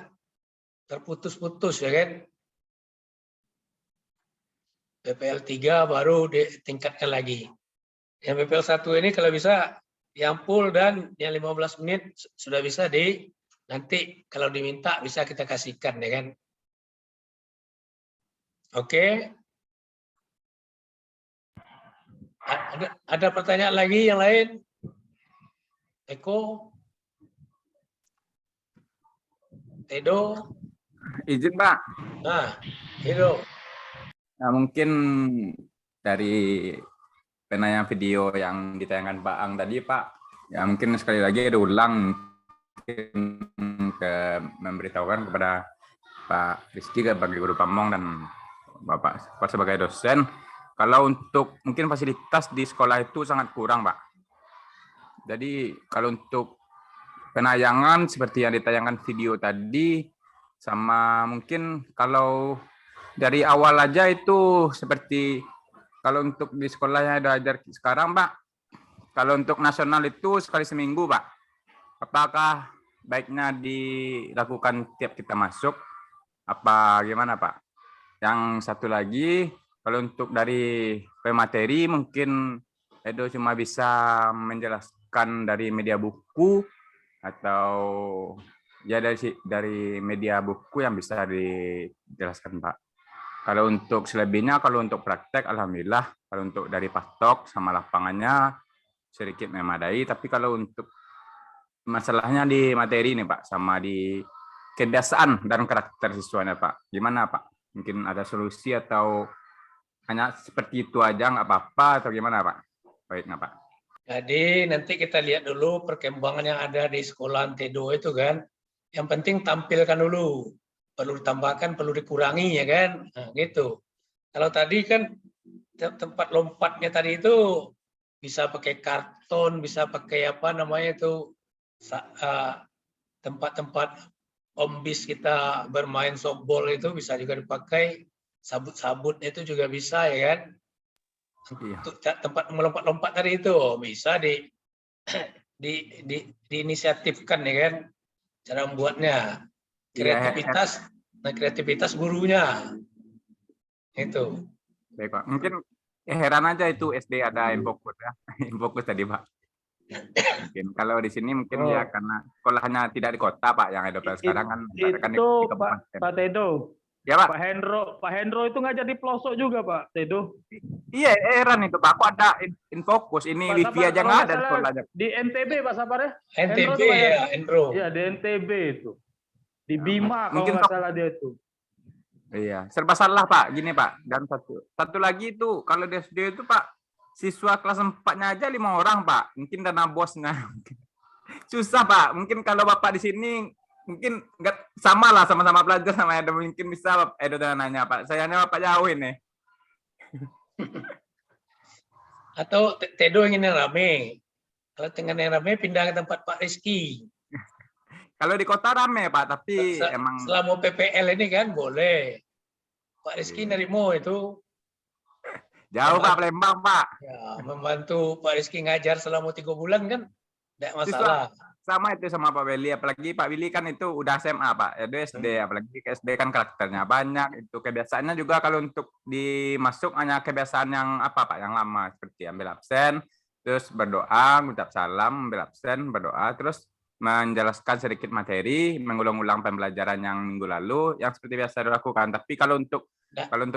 terputus-putus ya kan. PPL 3 baru ditingkatkan lagi. Yang PPL 1 ini kalau bisa yang full dan yang 15 menit sudah bisa nanti kalau diminta bisa kita kasihkan ya kan. Oke. Ada pertanyaan lagi yang lain? Eko? Edo? Izin Pak. Edo. Nah, mungkin dari penanya video yang ditayangkan Pak Ang tadi Pak, ya mungkin sekali lagi ada ulang memberitahukan kepada Pak Rizky sebagai guru pamong dan Bapak sebagai dosen, kalau untuk mungkin fasilitas di sekolah itu sangat kurang Pak. Jadi kalau untuk penayangan seperti yang ditayangkan video tadi, sama mungkin kalau dari awal aja itu seperti kalau untuk di sekolah yang ada ajar sekarang Pak, kalau untuk nasional itu sekali seminggu Pak. Apakah baiknya dilakukan tiap kita masuk Apa gimana Pak? Yang satu lagi, kalau untuk dari pemateri mungkin Edo cuma bisa menjelaskan dari media buku atau ya dari media buku yang bisa dijelaskan Pak. Kalau untuk selebihnya, kalau untuk praktek, alhamdulillah. Kalau untuk dari pastok sama lapangannya sedikit memadai. Tapi kalau untuk masalahnya di materi nih Pak, sama di kebiasaan dan karakter siswanya Pak. Gimana Pak? Mungkin ada solusi atau hanya seperti itu aja nggak apa-apa atau gimana Pak? Baiknya Pak. Jadi nanti kita lihat dulu perkembangan yang ada di sekolah Tedo itu kan. Yang penting tampilkan dulu. Perlu ditambahkan, perlu dikurangi ya kan. Nah, gitu. Kalau tadi kan tempat lompatnya tadi itu bisa pakai karton, bisa pakai apa namanya itu tempat-tempat ombis kita bermain softball itu bisa juga dipakai. Sabut-sabut itu juga bisa ya kan. Untuk tempat melompat-lompat tadi itu bisa diinisiatifkan ya kan cara membuatnya. Kreativitas gurunya itu. Baik Pak. Mungkin heran aja itu SD ada Infokus ya. Infokus tadi Pak. Mungkin kalau di sini mungkin ya karena sekolahnya tidak di kota Pak yang ada sekarang kan. Itu Pak Tedo. Ya Pak. Pak Hendro itu ngajar di pelosok juga Pak Tedo. Iya heran itu Pak. Aku ada Infokus ini wifi aja nggak ada sekolahnya. Di NTB Pak Sabar ya? NTB ya Hendro. Iya di NTB itu. Di Bima kalau nggak salah dia itu. Iya, serba salah Pak. Gini Pak, dan satu lagi itu kalau di SD itu Pak, siswa kelas 4-nya aja 5 orang Pak. Mungkin dana bosnya. Susah Pak. Mungkin kalau Bapak di sini mungkin nggak sama lah sama-sama belajar sama Edo. Mungkin bisa Edo nanya Pak. Sayangnya Bapak jauh ini. Atau Tedo ingin yang rame. Kalau ingin yang rame pindah ke tempat Pak Rizky. Kalau di kota rame Pak, tapi emang selama PPL ini kan boleh. Pak Rizky nerimo itu. Jauh Pak, Palembang Pak. Ya, membantu Pak Rizky ngajar selama 3 bulan kan tidak masalah. Sama itu sama Pak Willy, apalagi Pak Willy kan itu udah SMA Pak, itu SD, apalagi ke SD kan karakternya banyak, itu kebiasaannya juga kalau untuk dimasuk hanya kebiasaan yang apa Pak, yang lama seperti ambil absen, terus berdoa, mengucap salam, ambil absen, berdoa, terus menjelaskan sedikit materi, mengulang-ulang pembelajaran yang minggu lalu, yang seperti biasa dilakukan. Tapi kalau untuk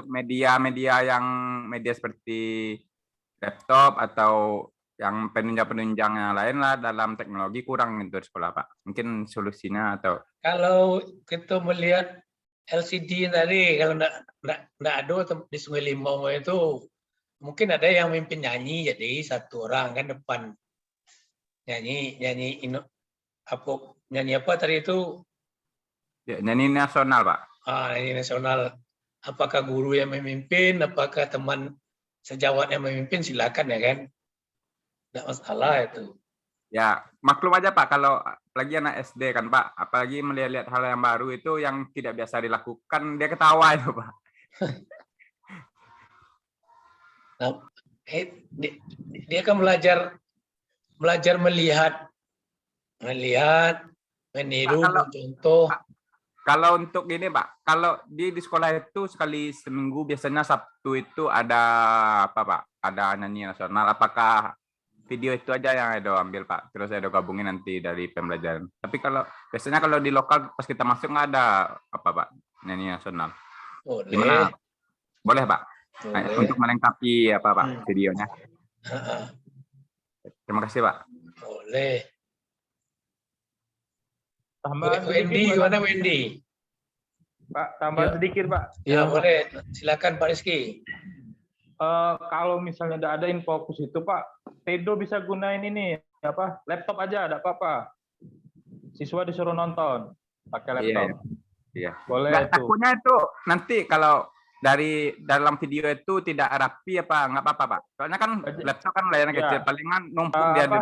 media-media yang media seperti laptop atau yang penunjang-penunjang yang lain lah dalam teknologi kurang itu di sekolah Pak. Mungkin solusinya atau kalau kita melihat LCD tadi, kalau enggak ada di Sungai Limau itu mungkin ada yang mimpin nyanyi, jadi satu orang kan depan nyanyi apa tadi itu? Ya, nyanyi nasional Pak. Nyanyi nasional. Apakah guru yang memimpin, apakah teman sejawat yang memimpin, silakan ya kan. Tidak masalah itu. Ya, maklum aja Pak kalau lagi anak SD kan Pak, apalagi melihat-lihat hal yang baru itu yang tidak biasa dilakukan, dia ketawa itu Pak. Nah, dia kan belajar melihat, meniru, contoh. Kalau untuk gini Pak, kalau di sekolah itu sekali seminggu biasanya Sabtu itu ada apa Pak? Ada nyanyi nasional. Apakah video itu aja yang Edo ambil Pak? Terus Edo gabungin nanti dari pembelajaran. Tapi kalau biasanya kalau di lokal pas kita masuk nggak ada apa Pak? Nyanyi nasional. Boleh. Gimana? Boleh Pak? Boleh. Untuk melengkapi apa Pak videonya. Terima kasih Pak. Boleh. Tambah Wendy, gimana Wendy? Pak, tambah sedikit Pak. Ya boleh, silakan Pak Rizky. Kalau misalnya tidak ada Infokus itu Pak, Tedo bisa gunain ini apa? Laptop aja, ada apa-apa. Siswa disuruh nonton pakai laptop. Iya. Boleh Nggak, itu. takutnya itu nanti kalau dari dalam video itu tidak rapi apa nggak apa-apa Pak. Soalnya kan laptop kan layarnya kecil, palingan numpuk dia di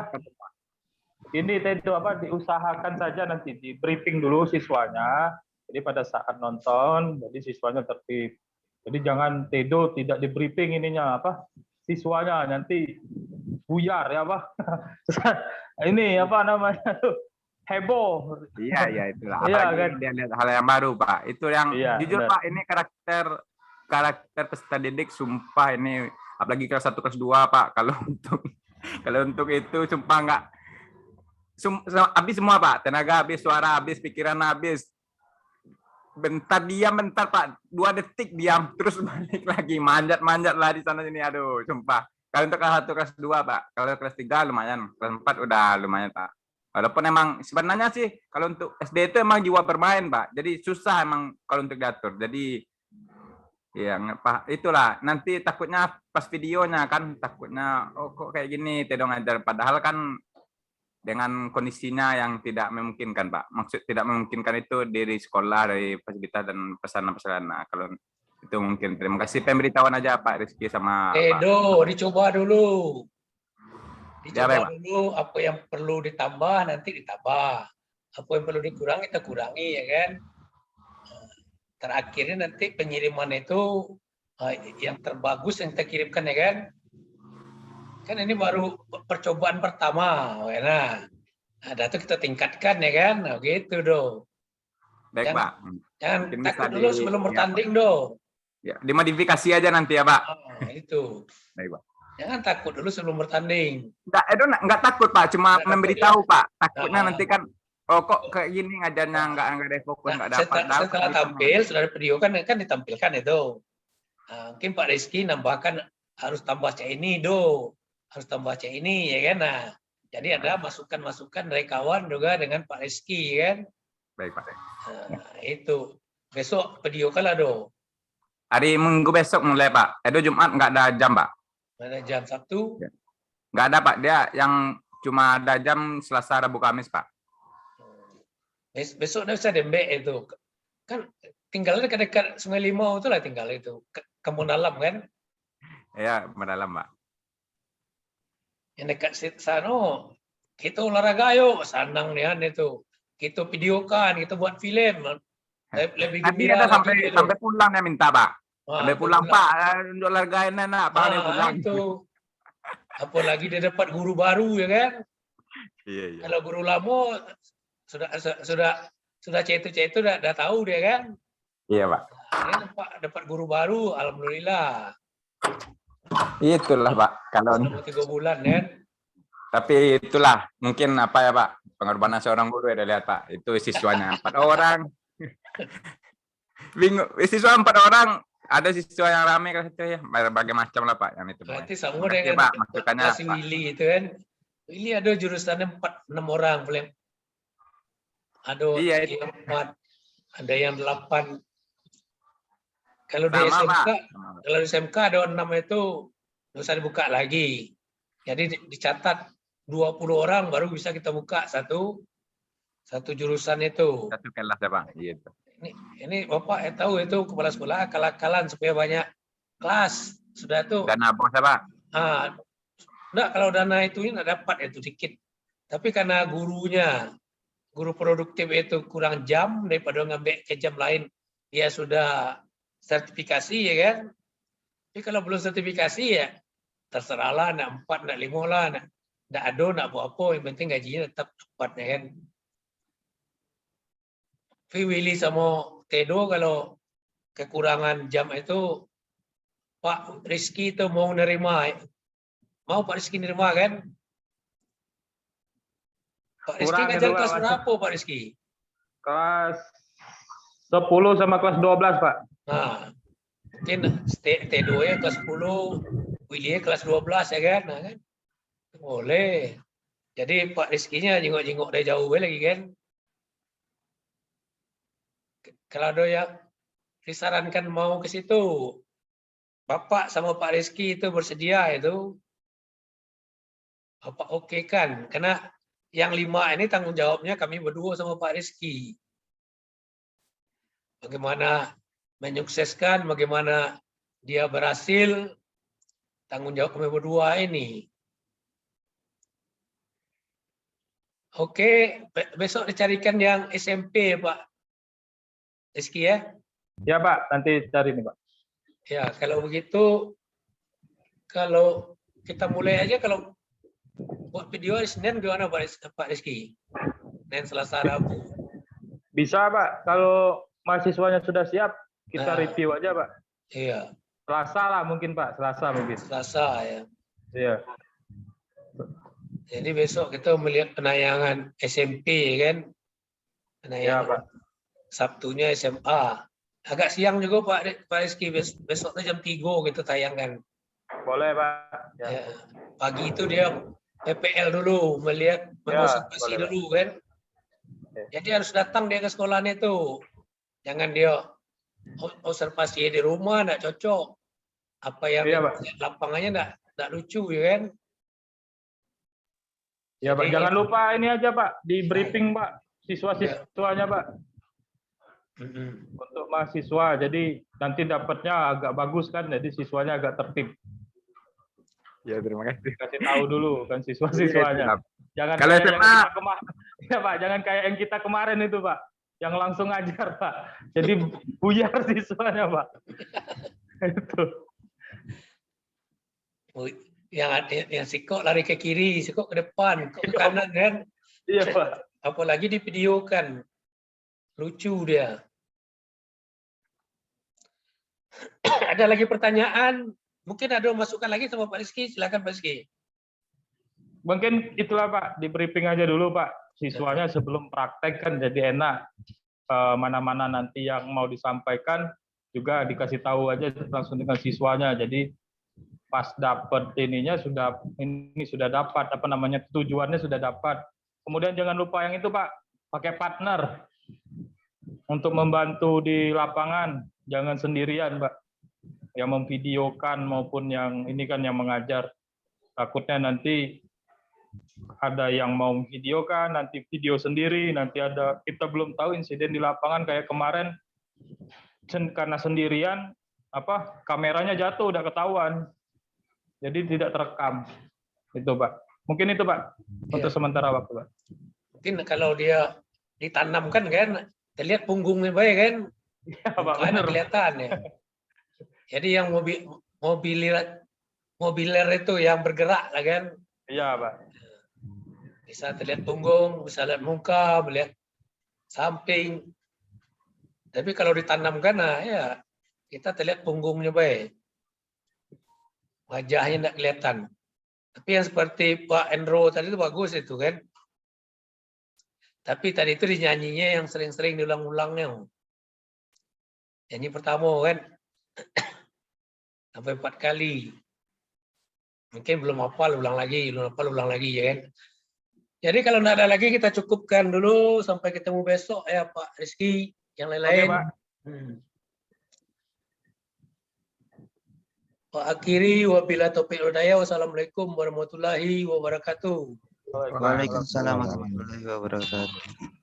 ini Tedo diusahakan saja nanti di briefing dulu siswanya. Jadi pada saat nonton, jadi siswanya tertib. Jadi jangan Tedo tidak di briefing ininya siswanya nanti buyar ya Pak. Ini apa namanya tuh heboh. Iya itulah. Iya, Apalagi kan? dia lihat hal yang baru Pak. Itu yang Iya, jujur benar. Pak, ini karakter peserta didik sumpah ini, apalagi kelas 1 kelas 2 Pak. Kalau untuk itu sumpah nggak habis semua Pak, tenaga habis, suara habis, pikiran habis. Bentar diam bentar Pak, 2 detik diam, terus balik lagi, manjat lah di sana sini, aduh sumpah. Kalau untuk kelas 1 kelas 2 Pak, kalau kelas 3 lumayan, kelas 4 udah lumayan Pak. Walaupun emang sebenarnya sih kalau untuk SD itu emang jiwa bermain Pak, jadi susah emang kalau untuk diatur. Jadi ya Pak, itulah nanti takutnya pas videonya kan takutnya oh kok kayak gini Tedo ngajar, padahal kan dengan kondisinya yang tidak memungkinkan Pak. Maksud tidak memungkinkan itu dari sekolah, dari fasilitas dan pesanan-pesanan. Nah, kalau itu mungkin. Terima kasih pemberitahuan aja Pak Rizky sama Pak. Edo, dicoba dulu. Ya, baik, Pak. Dulu apa yang perlu ditambah nanti ditambah. Apa yang perlu dikurangi kita kurangi ya kan. Terakhirnya nanti pengiriman itu yang terbagus yang kita kirimkan ya kan. Kan ini baru percobaan pertama, nah itu kita tingkatkan ya kan, nah, gitu do. Baik Pak. Jangan Mungkin takut bisa dulu sebelum bertanding do. Ya, dimodifikasi aja nanti ya Pak. Itu. Baik Pak. Jangan takut dulu sebelum bertanding. Enggak takut Pak, cuma memberitahu Pak. Takutnya nanti kan, oh kok kayak gini ngajarnya enggak ada fokus, enggak dapat. Setelah tampil, sudah ada video kan ditampilkan itu. Nah, mungkin Pak Rizky nambahkan harus tambah C ini do. Harus tambah C ini ya kan. Nah, jadi ada masukan-masukan dari kawan juga dengan Pak Rizky kan. Baik Pak. Nah, itu besok video kalah do. Hari Minggu besok mulai Pak. Edo Jumat nggak ada jam Pak. Ada jam Sabtu? Nggak ada Pak. Dia yang cuma ada jam Selasa, Rabu, Kamis Pak. Besok bisa Dembe itu. Kan tinggalnya dekat Sungai Limau itu lah tinggal itu. Kampung Dalam kan. Ya, mendalam Pak. Yang dekat sana kita olahraga yuk, senang nih itu. Kita videokan, kita buat film. Lebih Nanti gembira ada sampai pulang ya minta Pak. Sampai pulang Pak, untuk olahragaan enak Pak pulang. Itu. Apalagi dia dapat guru baru ya kan. Iya. Kalau guru lama sudah C itu udah tahu dia kan. Iya Pak. Dia dapat guru baru, alhamdulillah. Itulah Pak. Kalau 3 bulan kan. Tapi itulah mungkin apa ya Pak, pengorbanan seorang guru ya lihat Pak. Itu siswanya 4 orang. Bingung, siswa 4 orang, ada siswa yang ramai kelas itu ya, berbagai macam lah Pak yang itu. Berarti sama dengan Pak, masukannya si Willy itu kan. Willy ada jurusannya 4-6 orang paling. Ada yang 4, ada yang 8. Kalau di SMK ada 6 itu nggak usah dibuka lagi. Jadi dicatat 20 orang baru bisa kita buka satu jurusan itu. Satu kelas ya Pak. Gitu. Ini Bapak tahu itu kepala sekolah akal-akalan supaya banyak kelas. Sudah tuh. Dana bos ya Pak? Enggak, kalau dana itu nggak dapat itu dikit. Tapi karena guru produktif itu kurang jam daripada ngambil ke jam lain, dia sudah sertifikasi ya kan. Tapi kalau belum sertifikasi ya terserahlah, nak 4, nak 5 lah, nak ada, nak apa-apa, yang penting gajinya tetap dapat ya kan. Tapi Willy sama Tedo kalau kekurangan jam itu Pak Rizky itu mau nerima. Mau Pak Rizky nerima kan? Pak Rizky ngajar kelas berapa Pak Rizky? Kelas 10 sama kelas 12 Pak. Nah, mungkin Tedo ya kelas 10, Willy kelas 12 ya kan? Nah, kan? Boleh. Jadi Pak Rizky-nya jenguk-jenguk dari jauh lagi kan? Kalau ada yang disarankan mau ke situ, Bapak sama Pak Rizky itu bersedia itu, Bapak oke kan? Karena yang 5 ini tanggung jawabnya kami berdua sama Pak Rizky. Bagaimana menyukseskan, bagaimana dia berhasil, tanggung jawab kami berdua ini. Oke, besok dicarikan yang SMP Pak Rizky ya? Ya Pak, nanti cari nih Pak. Ya, kalau begitu, kalau kita mulai aja, kalau buat video hari Senin gimana Pak Rizky? Senin, Selasa, Rabu. Bisa Pak, kalau mahasiswanya sudah siap, kita Nah. review aja Pak. Iya, Selasa lah mungkin Pak, Selasa mungkin. Selasa ya. Iya. Jadi besok kita melihat penayangan SMP kan. Iya Penayangan Pak. Sabtunya SMA. Agak siang juga Pak Rizky, besoknya jam 3 kita tayangkan. Boleh Pak. Ya. Ya. Pagi itu dia PPL dulu, melihat observasi boleh, Pak. dulu kan. Oke. Jadi harus datang dia ke sekolahnya itu. Jangan dia observasi di rumah, enggak cocok. Apa yang Iya, Pak. lapangannya enggak lucu ya kan. Ya Pak, Jadi- jangan lupa ini aja Pak, di briefing Pak, siswa-siswanya Pak. Untuk mahasiswa, jadi nanti dapatnya agak bagus kan, jadi siswanya agak tertib. Ya, terima kasih. Kasih tahu dulu kan siswa-siswanya. Jangan Kalau kayak yang SMA kita kemarin, ya Pak, jangan kayak yang kita kemarin itu Pak, yang langsung ngajar Pak. Jadi buyar siswanya Pak. Itu. Yang sikok lari ke kiri, sikok ke depan, kok ke kanan kan. Iya Pak. Apalagi di video kan. Lucu dia. Ada lagi pertanyaan? Mungkin ada masukan lagi sama Pak Rizky, silakan Pak Rizky. Mungkin itulah Pak, di briefing aja dulu Pak. Siswanya sebelum praktek kan jadi enak. Mana-mana nanti yang mau disampaikan juga dikasih tahu aja langsung dengan siswanya. Jadi pas dapat ininya sudah dapat apa namanya tujuannya sudah dapat. Kemudian jangan lupa yang itu Pak, pakai partner untuk membantu di lapangan, jangan sendirian Pak. Yang memvideokan maupun yang ini kan yang mengajar. Takutnya nanti ada yang mau videokan, nanti video sendiri, nanti ada kita belum tahu insiden di lapangan kayak kemarin karena sendirian kameranya jatuh udah ketahuan. Jadi tidak terekam. Itu Pak. Mungkin itu Pak untuk sementara waktu Pak. Mungkin kalau dia ditanamkan kan, terlihat punggungnya baik kan. Iya Pak, Karena benar. kelihatan ya. Jadi yang mobiler itu yang bergerak lah kan. Iya Pak. Bisa terlihat punggung, bisa lihat muka, melihat samping. Tapi kalau ditanamkan, nah ya kita terlihat punggungnya baik. Wajahnya tidak kelihatan. Tapi yang seperti Pak Endro tadi itu bagus itu kan. Tapi tadi itu dinyanyinya yang sering-sering diulang-ulangnya. Nyanyi pertama kan. Sampai 4 kali. Mungkin belum hafal, ulang lagi. Belum hafal, ulang lagi ya kan. Jadi kalau tidak ada lagi kita cukupkan dulu sampai ketemu besok ya Pak Rizky. Yang lain-lain. Oke, Pak. Pak akhiri wabila taufiq wal hidayah. Wassalamualaikum warahmatullahi wabarakatuh. Waalaikumsalam warahmatullahi wabarakatuh.